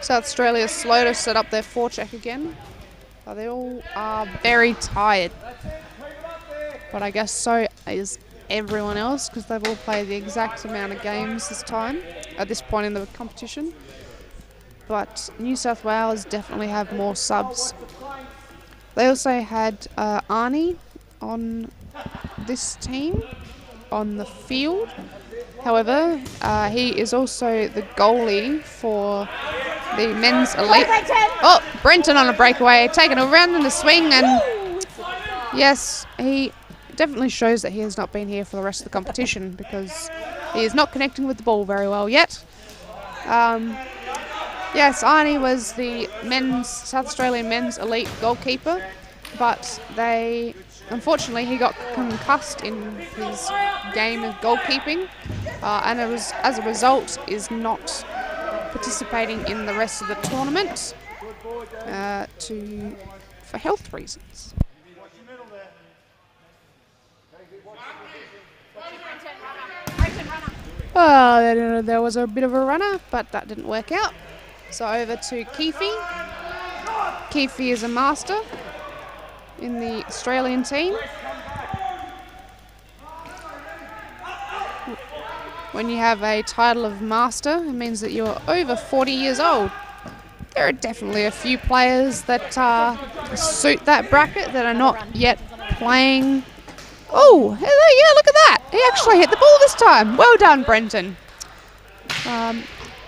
South Australia is slow to set up their forecheck again. But they all are very tired. But I guess so is everyone else because they've all played the exact amount of games this time, at this point in the competition. But New South Wales definitely have more subs. They also had Arnie on this team on the field. However, he is also the goalie for the men's elite. Oh, Brenton on a breakaway, taking a round in the swing, and yes, he definitely shows that he has not been here for the rest of the competition because he is not connecting with the ball very well yet. Yes, Arnie was the South Australian men's elite goalkeeper, but unfortunately he got concussed in his game of goalkeeping, and it was as a result is not participating in the rest of the tournament for health reasons. Well, there was a bit of a runner, but that didn't work out. So over to Keefe. Keefe is a master in the Australian team. When you have a title of master, it means that you're over 40 years old. There are definitely a few players that suit that bracket that are not yet playing. Oh, yeah, look at that. He actually hit the ball this time. Well done, Brenton.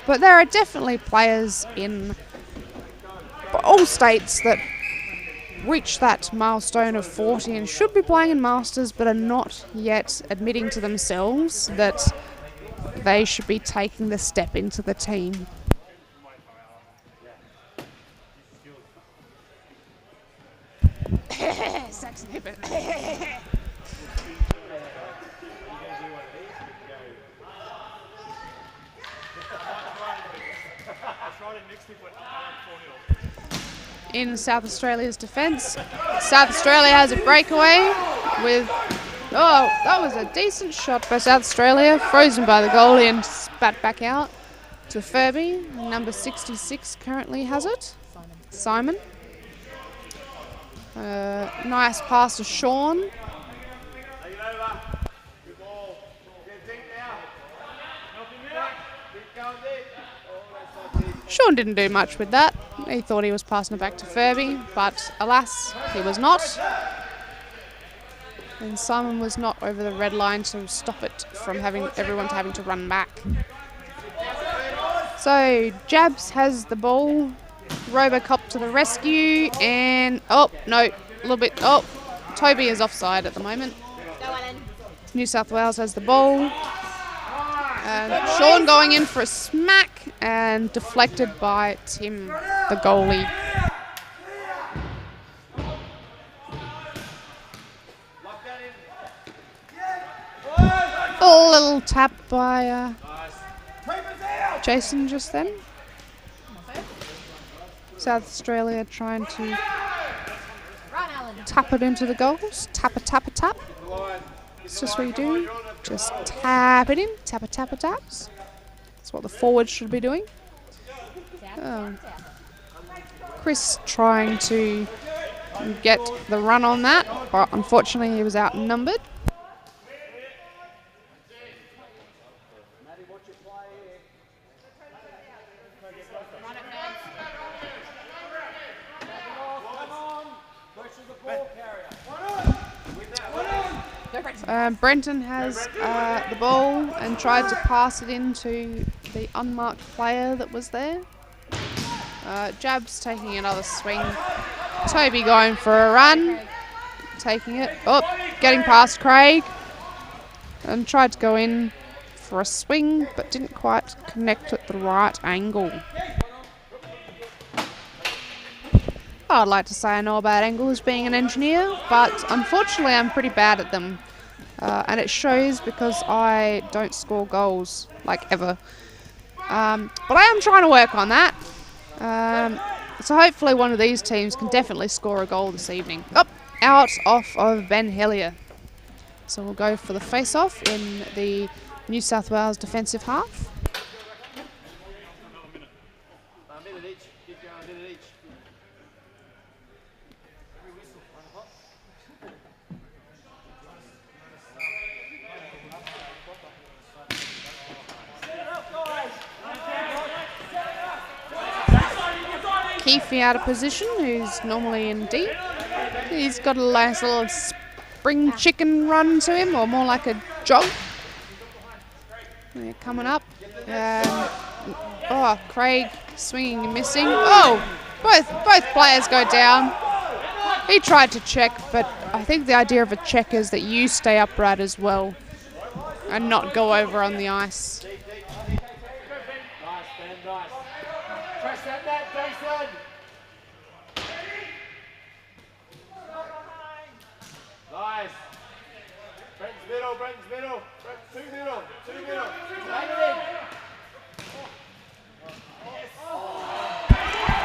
But there are definitely players in all states that reach that milestone of 40 and should be playing in Masters but are not yet admitting to themselves that they should be taking the step into the team. Saxon Hibbert. In South Australia's defence, South Australia has a breakaway with... Oh, that was a decent shot by South Australia, frozen by the goalie and spat back out to Furby. Number 66 currently has it. Simon. Nice pass to Sean. Sean didn't do much with that. He thought he was passing it back to Furby, but alas, he was not. And Simon was not over the red line to stop it from everyone having to run back. So Jabs has the ball. Robocop to the rescue, and oh no, a little bit. Oh, Toby is offside at the moment. New South Wales has the ball. And Sean going in for a smack and deflected by Tim, the goalie. A little tap by Jason just then. South Australia trying to tap it into the goals. Tap a tap a tap. It's just what you do. Just tap it in. Tap a tap a taps. That's what the forwards should be doing. Chris trying to get the run on that, but unfortunately he was outnumbered. Brenton has the ball and tried to pass it into the unmarked player that was there. Jab's taking another swing. Toby going for a run. Taking it. Oh, getting past Craig. And tried to go in for a swing, but didn't quite connect at the right angle. I'd like to say I know about angles being an engineer, but unfortunately I'm pretty bad at them. And it shows because I don't score goals, like ever. But I am trying to work on that. So hopefully one of these teams can definitely score a goal this evening. Up, out off of Ben Hellier. So we'll go for the face-off in the New South Wales defensive half. A minute each. Keep going, a minute each. Keefe out of position, who's normally in deep. He's got a nice little spring chicken run to him, or more like a jog. They're coming up. Oh, Craig swinging and missing. Oh, both players go down. He tried to check, but I think the idea of a check is that you stay upright as well and not go over on the ice. Nice, Ben, nice. Press that net, Jason. Nice. Brent's middle. Brent, two middle. Take it in.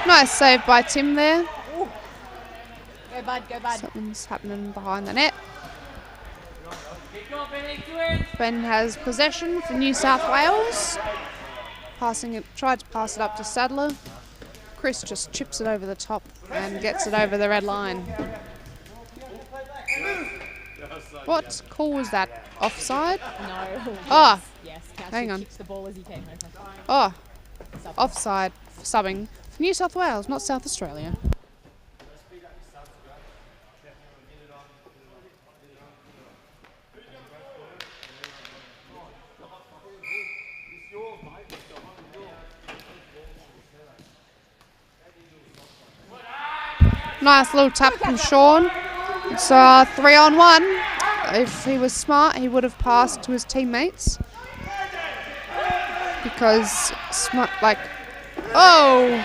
Nice save by Tim there. Go, bud, go, bud. Something's happening behind the net. Keep going, Ben, Ben has possession for New South Wales. Passing it, tried to pass it up to Sadler. Chris just chips it over the top and gets it over the red line. What call was that? Offside? No. Oh, Yes, hang on. Keeps the ball as he can. Oh, offside for subbing for New South Wales, not South Australia. Nice little tap from Sean. It's 3-on-1. If he was smart, he would have passed to his teammates. Because oh,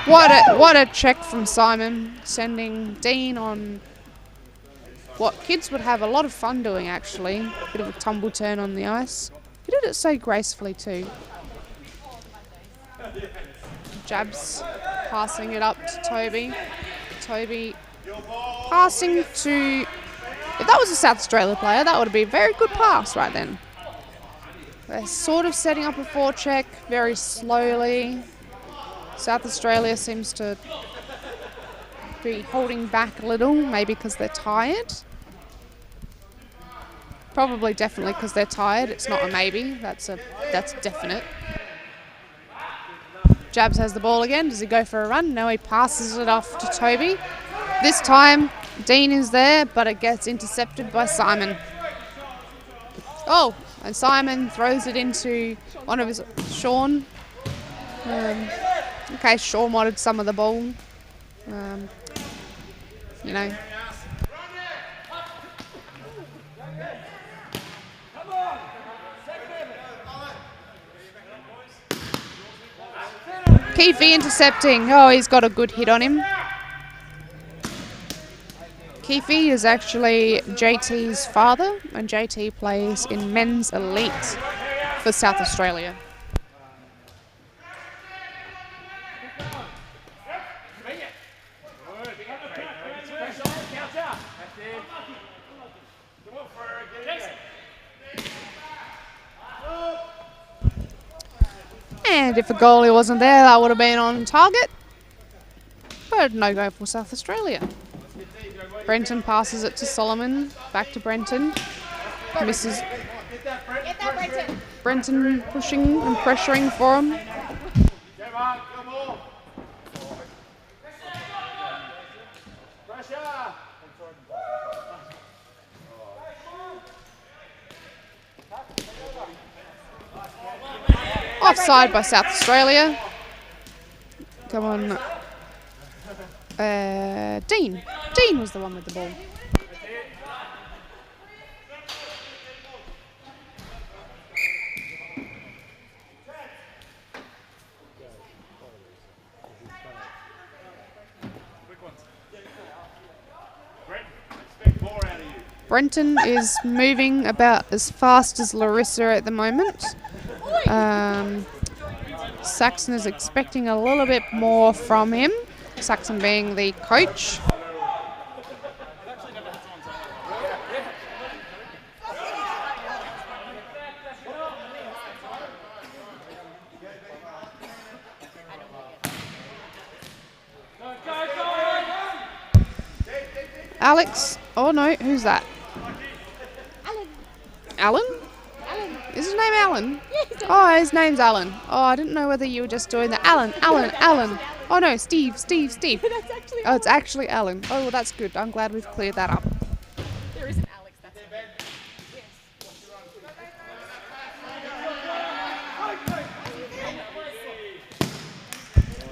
what a check from Simon, sending Dean on what kids would have a lot of fun doing, actually. Bit of a tumble turn on the ice. He did it so gracefully too. Jabs passing it up to Toby. Toby passing to... If that was a South Australia player, that would be a very good pass right then. They're sort of setting up a forecheck very slowly. South Australia seems to be holding back a little, maybe because they're tired. Probably definitely because they're tired. It's not a maybe, that's definite. Jabs has the ball again. Does he go for a run? No, he passes it off to Toby. This time, Dean is there, but it gets intercepted by Simon. Oh, and Simon throws it into one of his... Sean. Okay, Sean wanted some of the ball. You know. Keefe intercepting. Oh, he's got a good hit on him. Keefe is actually JT's father, and JT plays in men's elite for South Australia. And if the goalie wasn't there, that would have been on target. But no go for South Australia. Brenton passes it to Solomon. Back to Brenton. Misses. Get that, Brenton. Brenton pushing and pressuring for him. Offside by South Australia. Come on. Dean. Dean was the one with the ball. Brenton is moving about as fast as Larissa at the moment. Saxon is expecting a little bit more from him. Saxon being the coach. Alex. Oh no, who's that? Alan? Alan. Is his name Alan? Oh, his name's Alan. Oh, I didn't know whether you were just doing the Alan. Oh no, Steve. That's actually Oh, it's actually Alan. Oh, well, that's good. I'm glad we've cleared that up. there is an Alex. That's it.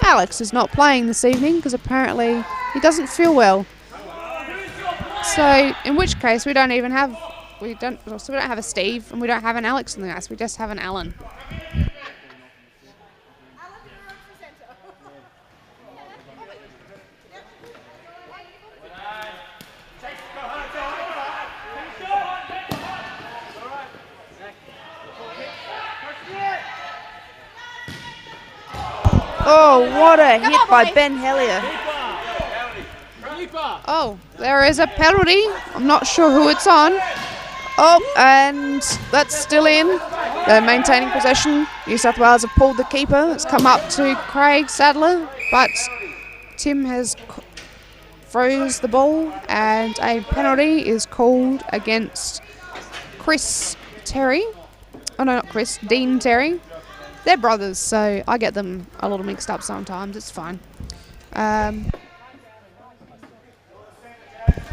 Alex is not playing this evening because apparently he doesn't feel well. So, in which case, we don't have a Steve and we don't have an Alex in the ice. We just have an Alan. Oh, what a hit by Ben Hellier. Oh, there is a penalty. I'm not sure who it's on. Oh, and that's still in. They're maintaining possession. New South Wales have pulled the keeper. It's come up to Craig Sadler, but Tim has froze the ball, and a penalty is called against Chris Terry. Oh no, not Chris, Dean Terry. They're brothers, so I get them a little mixed up sometimes. It's fine. And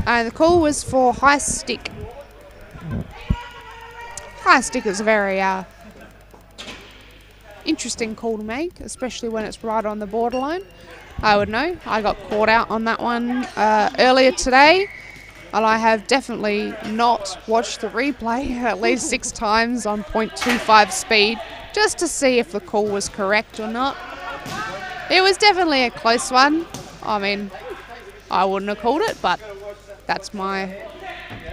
the call was for high stick. High stick is a very interesting call to make, especially when it's right on the borderline. I would know. I got caught out on that one earlier today, and I have definitely not watched the replay at least 6 times on 0.25 speed just to see if the call was correct or not. It was definitely a close one. I mean, I wouldn't have called it, but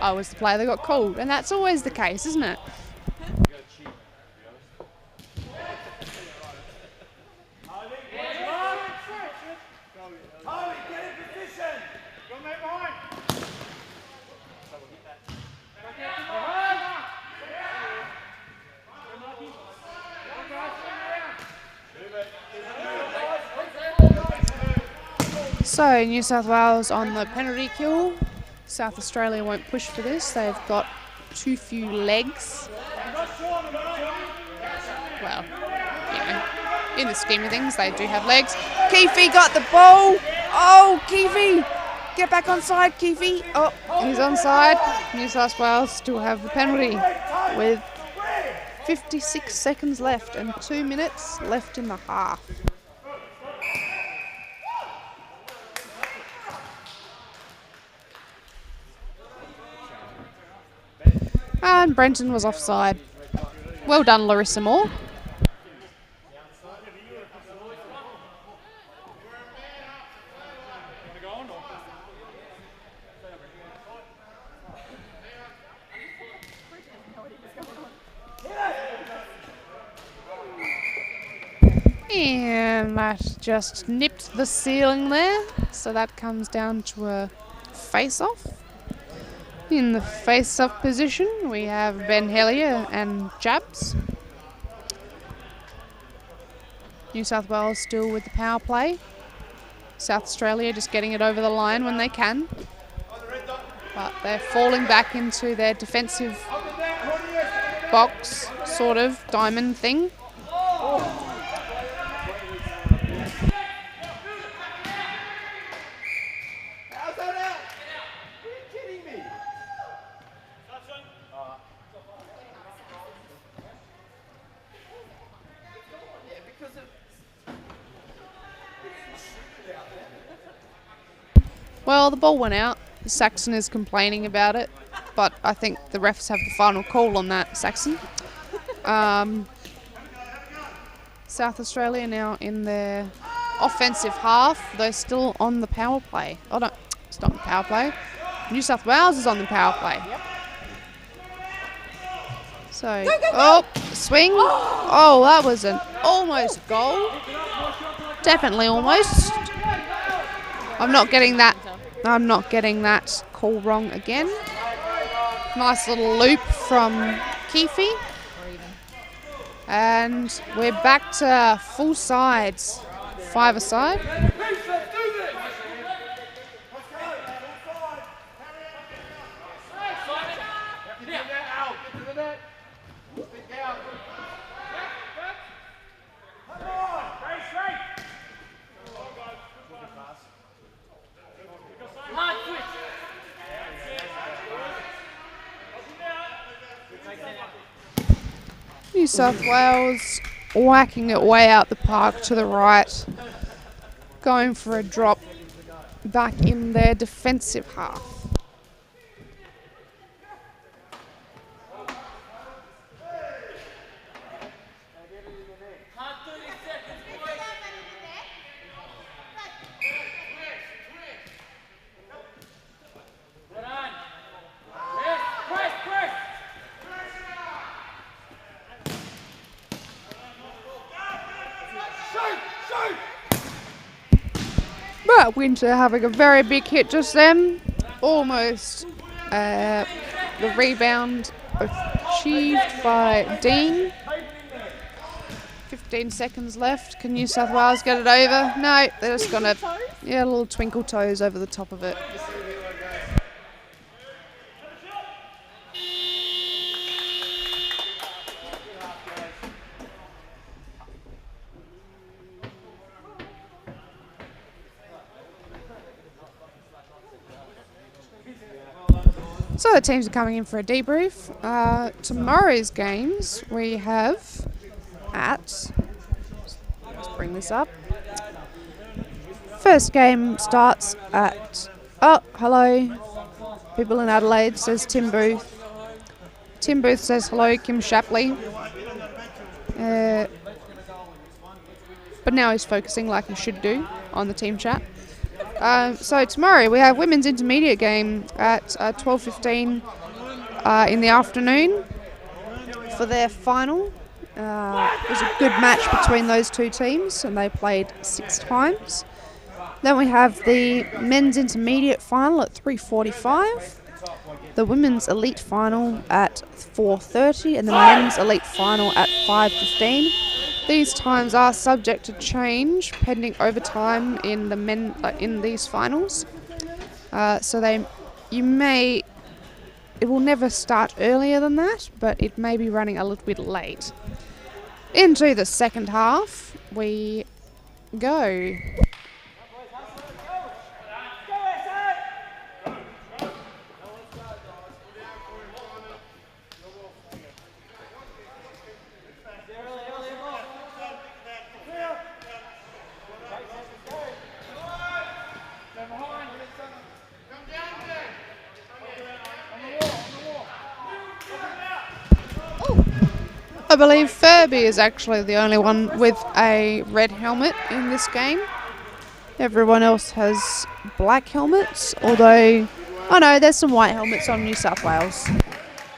I was the player that got called, and that's always the case, isn't it? So, New South Wales on the penalty kill. South Australia won't push for this. They've got too few legs. Well, you know, in the scheme of things, they do have legs. Keefe got the ball. Oh, Keefe. Get back onside, Keefe. Oh, He's onside. New South Wales still have the penalty with 56 seconds left and 2 minutes left in the half. And Brenton was offside. Well done, Larissa Moore. And that just nipped the ceiling there. So that comes down to a face-off. In the face-off position, we have Ben Hellier and Jabs. New South Wales still with the power play. South Australia just getting it over the line when they can. But they're falling back into their defensive box, sort of, diamond thing. Well, the ball went out. Saxon is complaining about it, but I think the refs have the final call on that, Saxon. South Australia now in their offensive half. They're still on the power play. Oh, no, it's not the power play. New South Wales is on the power play. Yep. So, oh, swing. Oh, that was an almost goal. Definitely almost. I'm not getting that call wrong again. Nice little loop from Keefe. And we're back to full sides. 5-a-side. New South Wales whacking it way out the park to the right, going for a drop back in their defensive half. But Winter having a very big hit just then. Almost the rebound achieved by Dean. 15 seconds left. Can New South Wales get it over? No, they're just going to, yeah, little twinkle toes over the top of it. So the teams are coming in for a debrief. Tomorrow's games we have at, let's bring this up. First game starts at, oh, hello, people in Adelaide, says Tim Booth. Tim Booth says hello, Kim Shapley. But now he's focusing like he should do on the team chat. So tomorrow we have women's intermediate game at 12:15 in the afternoon for their final. It was a good match between those two teams and they played 6 times. Then we have the men's intermediate final at 3:45, the women's elite final at 4:30 and the men's elite final at 5:15. These times are subject to change pending overtime in the in these finals. So it will never start earlier than that, but it may be running a little bit late. Into the second half we go. I believe Furby is actually the only one with a red helmet in this game. Everyone else has black helmets, although, oh no, there's some white helmets on New South Wales.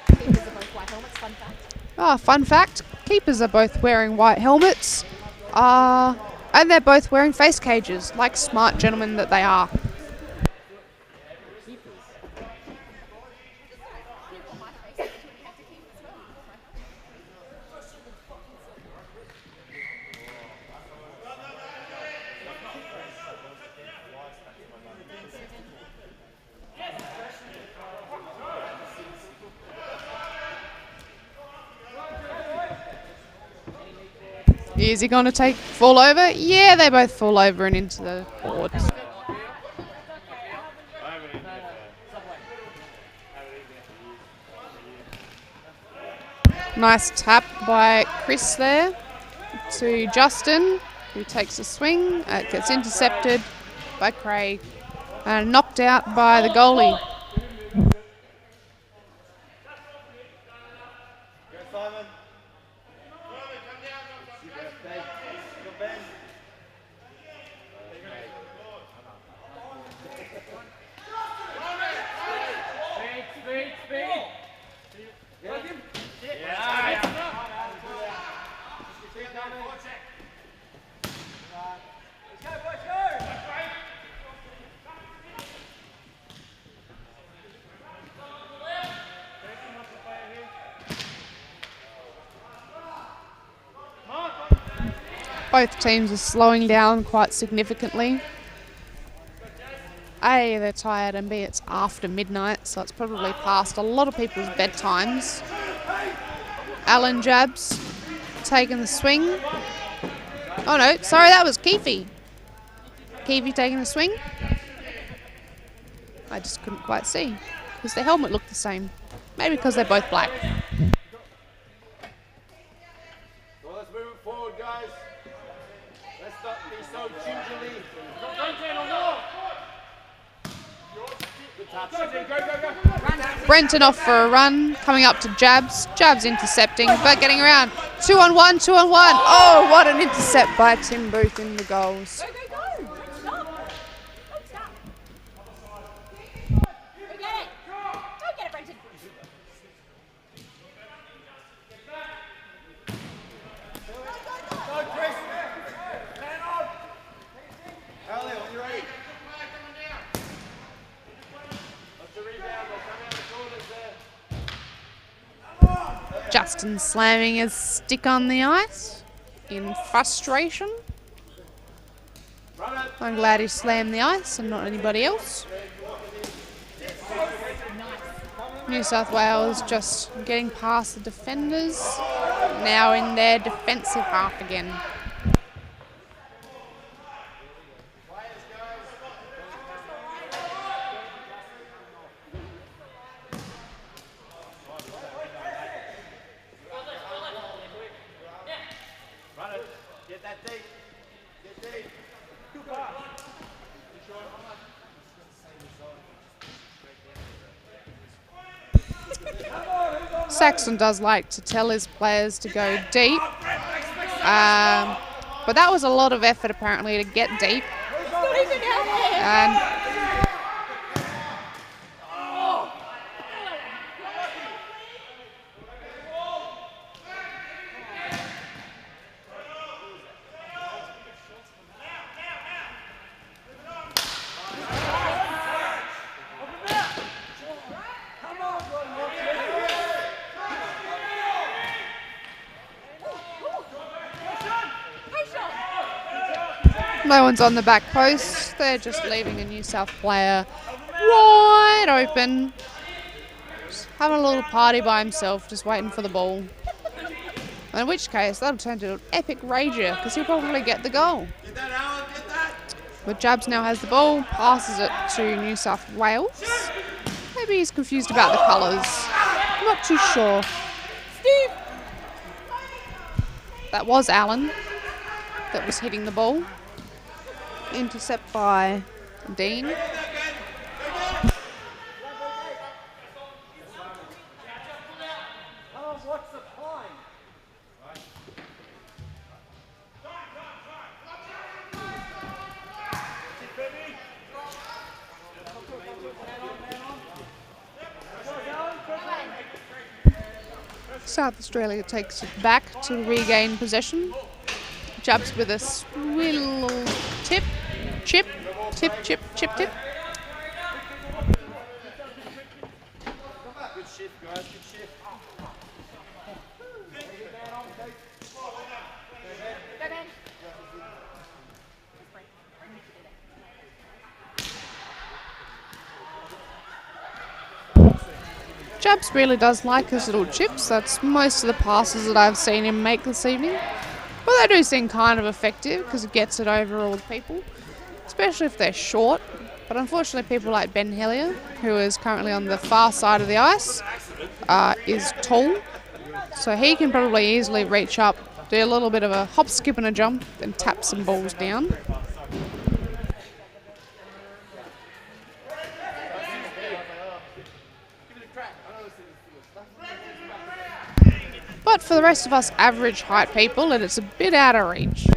Keepers are both white helmets, fun fact. Ah, fun fact, keepers are both wearing white helmets, and they're both wearing face cages, like smart gentlemen that they are. Is he going to fall over? Yeah, they both fall over and into the board. Nice tap by Chris there to Justin, who takes a swing. It gets intercepted by Craig. And knocked out by the goalie. Both teams are slowing down quite significantly. A, they're tired, and B, it's after midnight, so it's probably past a lot of people's bedtimes. Alan Jabs taking the swing. Oh no, sorry, that was Keefe. Keefe taking the swing. I just couldn't quite see because their helmet looked the same. Maybe because they're both black. Well, let's move it forward, guys. Let's not be so gingerly. Brenton off for a run, coming up to Jabs. Jabs intercepting, but getting around. 2-on-1, 2-on-1. Oh, what an intercept by Tim Booth in the goals. Go, go, go. Stop. Don't stop. Go get it. Go get it, Brenton. Go, Chris. Man on. Elliot, when you're ready. Let's the rebound. They'll come out the corners there. Justin slamming his stick on the ice in frustration. I'm glad he slammed the ice and not anybody else. New South Wales just getting past the defenders, now in their defensive half again. Get that deep. Get deep. Saxon does like to tell his players to go deep, but that was a lot of effort apparently to get deep. And no one's on the back post. They're just leaving a New South player wide open. Just having a little party by himself, just waiting for the ball. In which case, that'll turn to an epic rager because he'll probably get the goal. Get that, Alan. Get that. But Jabs now has the ball, passes it to New South Wales. Maybe he's confused about the colours. I'm not too sure. Steve. That was Alan that was hitting the ball. Intercept by Dean. What's the point? South Australia takes it back to regain possession. Jabs with a swill tip, chip, tip, chip, chip, tip. Good shift, guys. Good shift. Go, Ben. Jabs really does like his little chips. That's most of the passes that I've seen him make this evening. Well, they do seem kind of effective because it gets it over all the people, especially if they're short. But unfortunately, people like Ben Hellier, who is currently on the far side of the ice, is tall. So he can probably easily reach up, do a little bit of a hop, skip and a jump, then tap some balls down. but for the rest of us average height people, and it's a bit out of reach.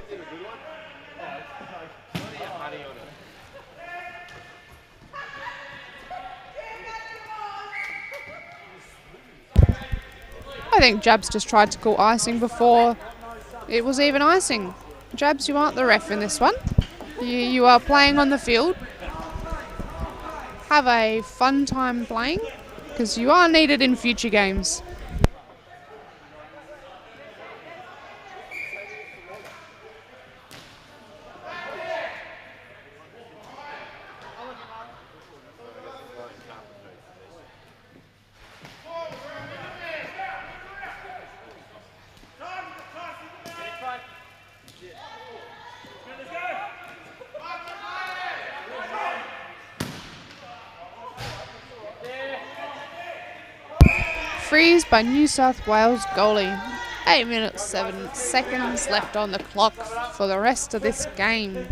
I think Jabs just tried to call icing before it was even icing. Jabs, you aren't the ref in this one. You are playing on the field. Have a fun time playing, because you are needed in future games. Freeze by New South Wales goalie. 8 minutes 7 seconds left on the clock for the rest of this game.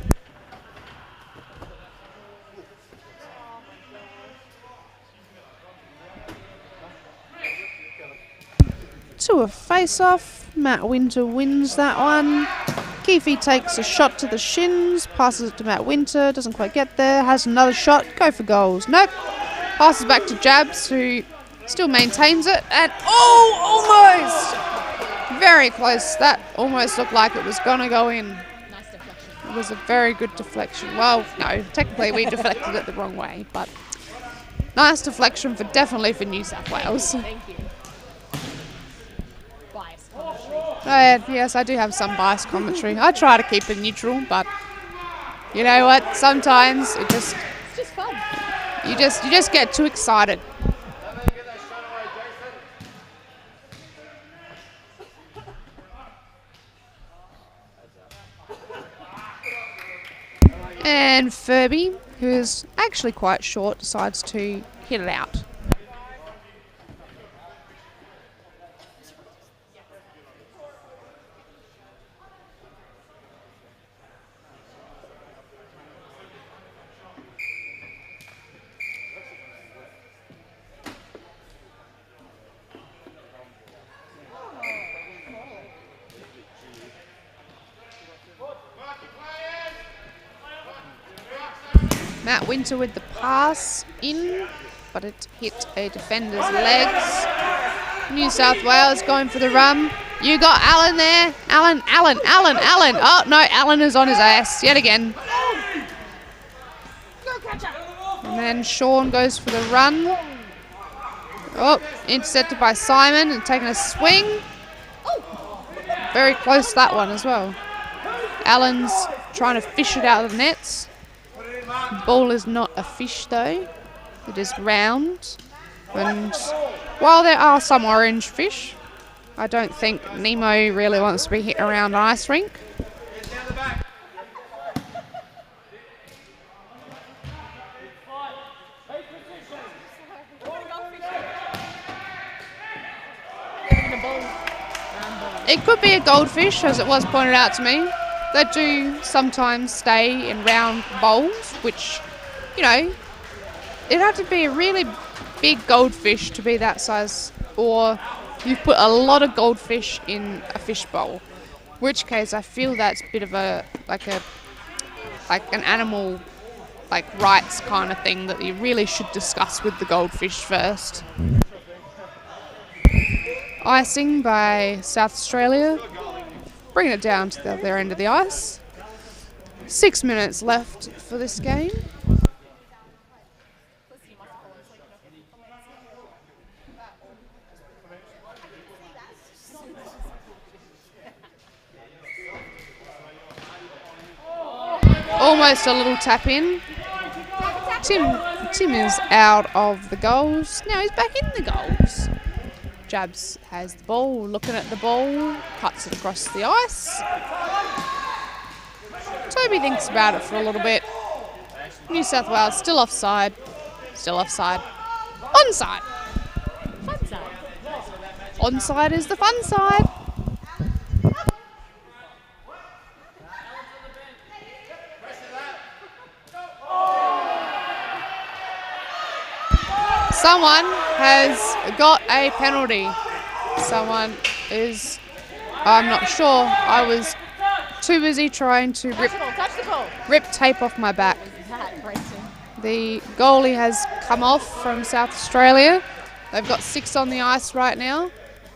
To a face-off, Matt Winter wins that one. Keefe takes a shot to the shins, passes it to Matt Winter, doesn't quite get there, has another shot, go for goals. Nope. Passes back to Jabs, who still maintains it, and almost! Very close. That almost looked like it was going to go in. Nice deflection. It was a very good deflection. Well, no, technically we deflected it the wrong way, but nice deflection definitely for New South Wales. Thank you. Bias commentary. Yes, I do have some biased commentary. I try to keep it neutral, but you know what? Sometimes It's just fun. you just get too excited. And Furby, who is actually quite short, decides to hit it out. Matt Winter with the pass in, but it hit a defender's legs. New South Wales going for the run. You got Allen there. Allen. Oh, no, Allen is on his ass yet again. And then Sean goes for the run. Oh, intercepted by Simon and taking a swing. Very close to that one as well. Allen's trying to fish it out of the nets. The ball is not a fish though, it is round, and while there are some orange fish, I don't think Nemo really wants to be hit around an ice rink. It could be a goldfish, as it was pointed out to me. They do sometimes stay in round bowls, which, you know, it'd have to be a really big goldfish to be that size, or you've put a lot of goldfish in a fish bowl, which case I feel that's a bit of an animal rights kind of thing that you really should discuss with the goldfish first. Icing by South Australia. Bringing it down to the other end of the ice. 6 minutes left for this game. Almost a little tap in. Tim is out of the goals. Now he's back in the goals. Jabs has the ball, looking at the ball, cuts it across the ice. Toby thinks about it for a little bit. New South Wales still offside. Still offside. Onside. Fun side. Onside is the fun side. Someone has got a penalty. Someone is, I'm not sure. I was too busy trying to Touch the ball. rip tape off my back. That, Brenton. The goalie has come off from South Australia. They've got 6 on the ice right now.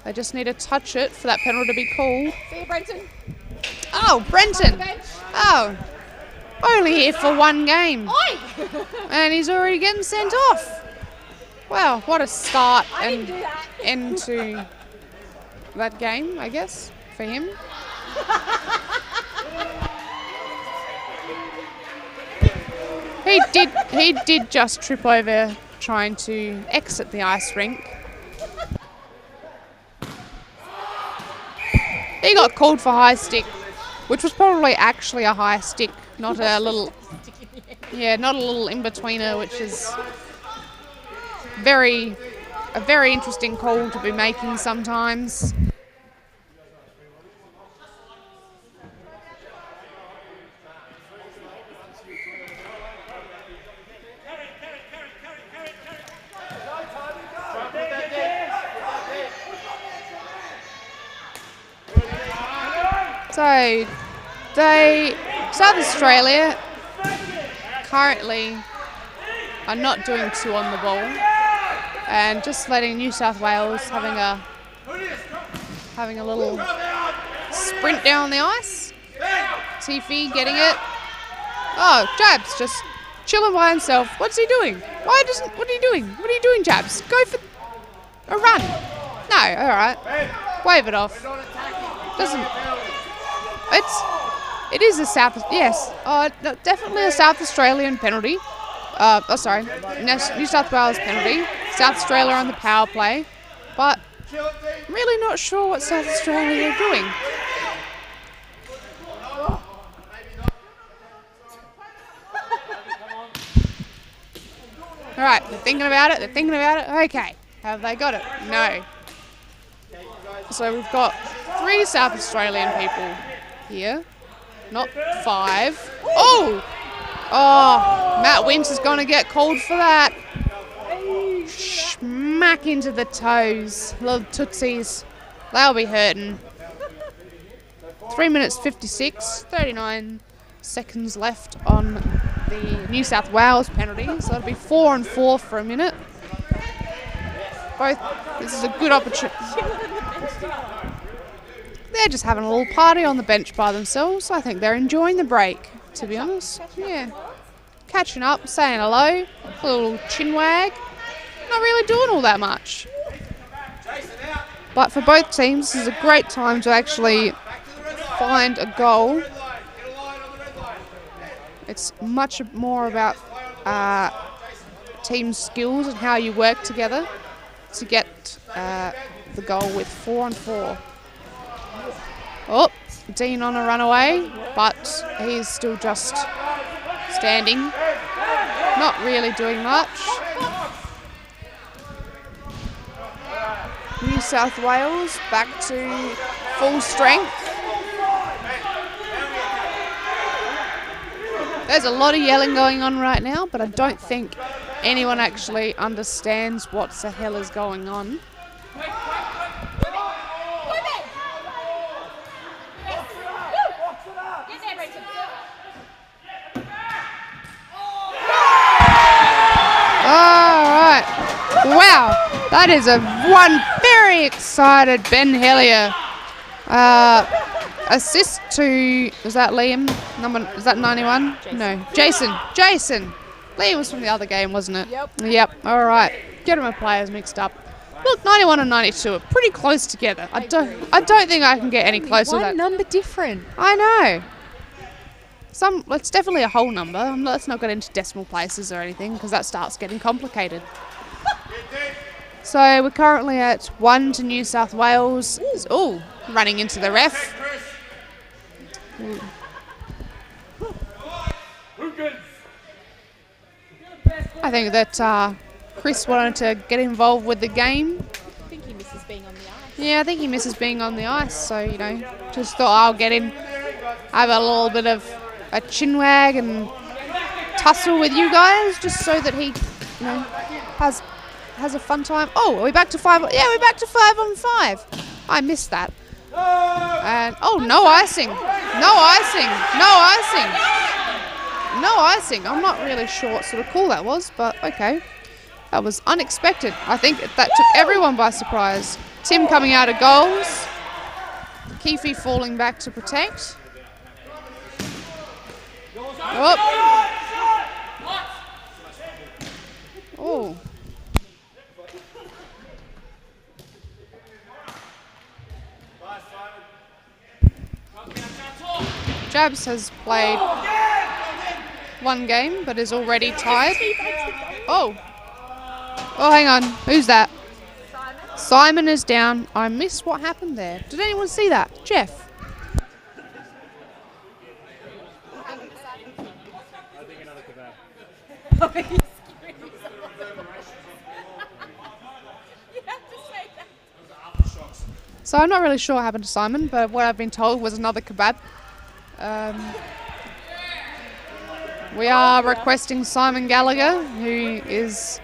They just need to touch it for that penalty to be called. See you, Brenton. Oh, Brenton. Bench. Oh, only here for 1 game. Oi! And he's already getting sent off. Wow, what a start I didn't and do that. end to that game, I guess, for him. He did just trip over trying to exit the ice rink. He got called for high stick, which was probably actually a high stick, not a little, not a little in-betweener, which is a very interesting call to be making sometimes. So, South Australia currently are not doing 2 on the ball and just letting New South Wales having a little sprint down the ice. Tiffy getting it. Oh, Jabs just chilling by himself. What's he doing? What are you doing? What are you doing, Jabs? Go for a run. No, all right. Wave it off. It is a South, yes, definitely a South Australian penalty. Sorry, New South Wales penalty. South Australia on the power play, but really not sure what South Australia are doing. All right, they're thinking about it. Okay, have they got it? No. So we've got 3 South Australian people here, not 5. Oh, Matt Winters is going to get called for that. Smack into the toes, little tootsies. They'll be hurting. 3 minutes 56, 39 seconds left on the New South Wales penalty, so that'll be 4 and 4 for a minute. This is a good opportunity. They're just having a little party on the bench by themselves. I think they're enjoying the break, to be honest. Yeah. Catching up, saying hello, a little chin wag. Not really doing all that much. But for both teams, this is a great time to actually find a goal. It's much more about team skills and how you work together to get the goal with 4 and 4. Oh, Dean on a runaway, but he's still just standing, not really doing much. New South Wales back to full strength. There's a lot of yelling going on right now, but I don't think anyone actually understands what the hell is going on. Alright, wow, that is one very excited Ben Hellier. Assist to, was that Liam? Is that 91? Jason. No, Jason. Liam was from the other game, wasn't it? Yep, alright. Get my players mixed up. Look, 91 and 92 are pretty close together. I don't think I can get any closer to that. One number different. I know. It's definitely a whole number. Let's not get into decimal places or anything because that starts getting complicated. So we're currently at 1 to New South Wales. Oh, running into the ref. I think that Chris wanted to get involved with the game. I think he misses being on the ice. Yeah, I think he misses being on the ice. So, just thought I'll get in, have a little bit of a chin wag and tussle with you guys just so that he, has a fun time. Oh, are we back to 5? Yeah, we're back to 5 on 5. I missed that. And, oh, no icing. No icing. No icing. No icing. I'm not really sure what sort of call that was, but okay. That was unexpected. I think that took everyone by surprise. Tim coming out of goals. Keefe falling back to protect. Oh. Oh. Jabs has played one game, but is already tied. Oh. Oh, hang on. Who's that? Simon is down. I missed what happened there. Did anyone see that? Jeff? So I'm not really sure what happened to Simon, but what I've been told was another kebab. We are requesting Simon Gallagher, who is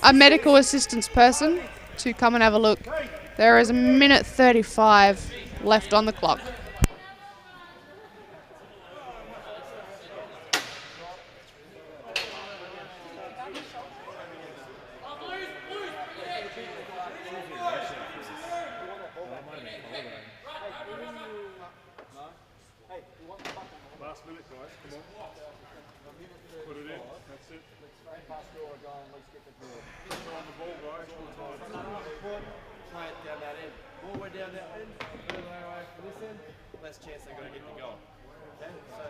a medical assistance person, to come and have a look. There is 1:35 left on the clock. Last minute, guys. Come on. Put it in. That's it. We're on the ball, guys. All the time. Play it down that end. Ball way down that end. Further away from this end. Less chance they're going to get the goal. Okay? So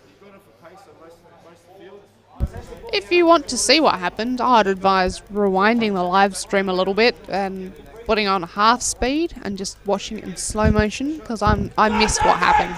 you've got it for pace on most of the fields. If you want to see what happened, I'd advise rewinding the live stream a little bit and putting on half speed and just watching it in slow motion, because I missed what happened.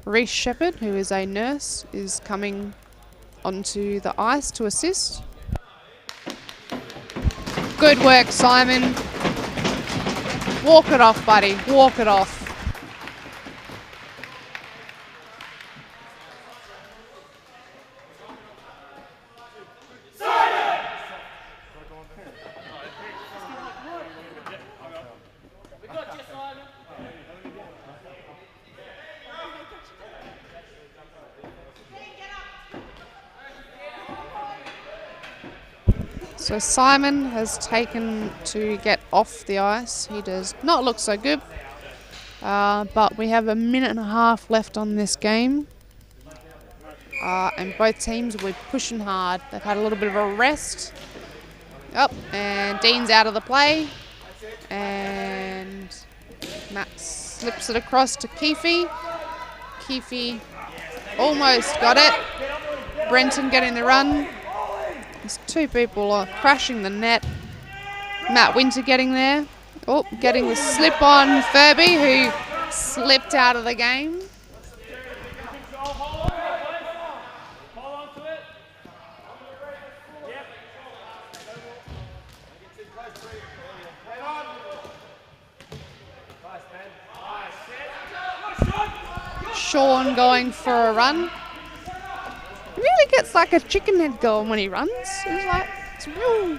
Reece Shepherd, who is a nurse, is coming onto the ice to assist. Good work, Simon. Walk it off, buddy. Walk it off. So Simon has taken to get off the ice. He does not look so good, but we have 1.5 minutes left on this game, and both teams were pushing hard. They've had a little bit of a rest. And Dean's out of the play, and Matt slips it across to Keefe. Keefe almost got it. Brenton getting the run. There's two people crashing the net. Matt Winter getting there. Oh, getting the slip on Furby, who slipped out of the game. Sean going for a run. He really gets like a chicken head going when he runs. He's like, it's really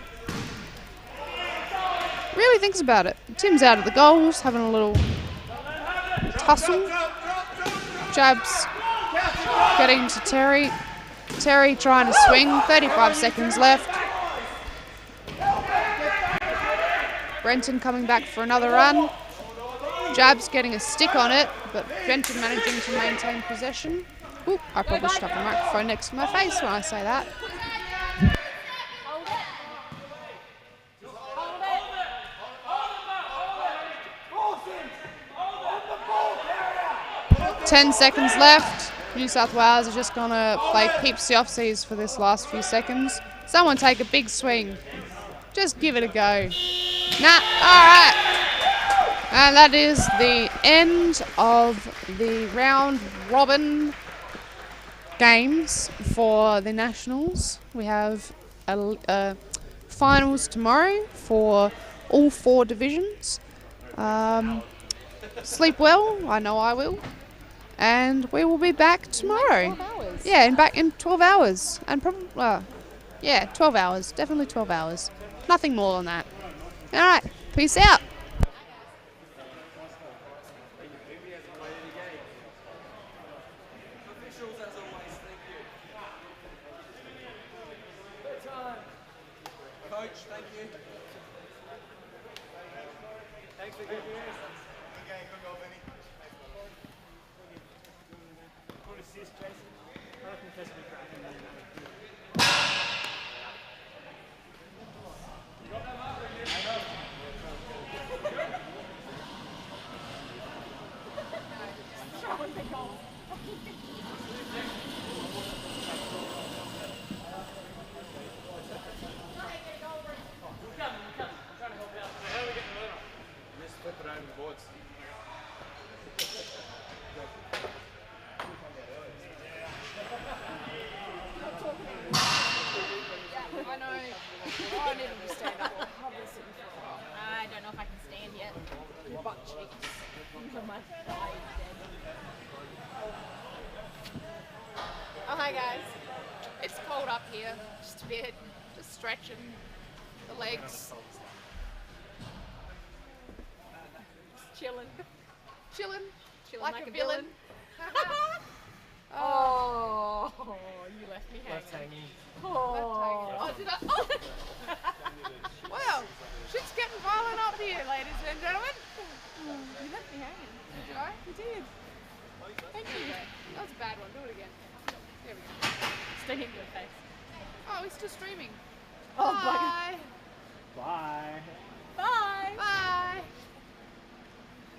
thinks about it. Tim's out of the goals, having a little tussle. Jabs getting to Terry. Terry trying to swing. 35 seconds left. Brenton coming back for another run. Jabs getting a stick on it, but Brenton managing to maintain possession. Ooh, I probably stuck the microphone next to my face when I say that. Hold it. Hold it. 10 seconds left. New South Wales are just going to play keeps the offsies for this last few seconds. Someone take a big swing. Just give it a go. Nah, all right. And that is the end of the round robin games for the Nationals. We have finals tomorrow for all 4 divisions. Sleep well, I know I will. And we will be back tomorrow. 12 hours. Yeah, and back in 12 hours. And probably, 12 hours. Definitely 12 hours. Nothing more than that. All right, peace out. Officials, as always, thank you. Coach, thank you. Thanks for giving us. Good assist, Jason. I reckon that's a bit cracking. Just flip it over the boards. I know. Oh, I need to stand up. I've been sitting for a while. I don't know if I can stand yet. My butt cheeks. My thigh is dead. Oh, hi guys. It's cold up here. Just a bit. Just stretching the legs. Just chilling. Chilling. Chilling like a villain. Oh, you left me hanging. Oh, did I? Oh. Wow, shit's getting violent up here, ladies and gentlemen. You left me hanging. Did I? You did. Thank you. That was a bad one. Do it again. There we go. Stay in your face. Oh, we're still streaming. Oh, bye.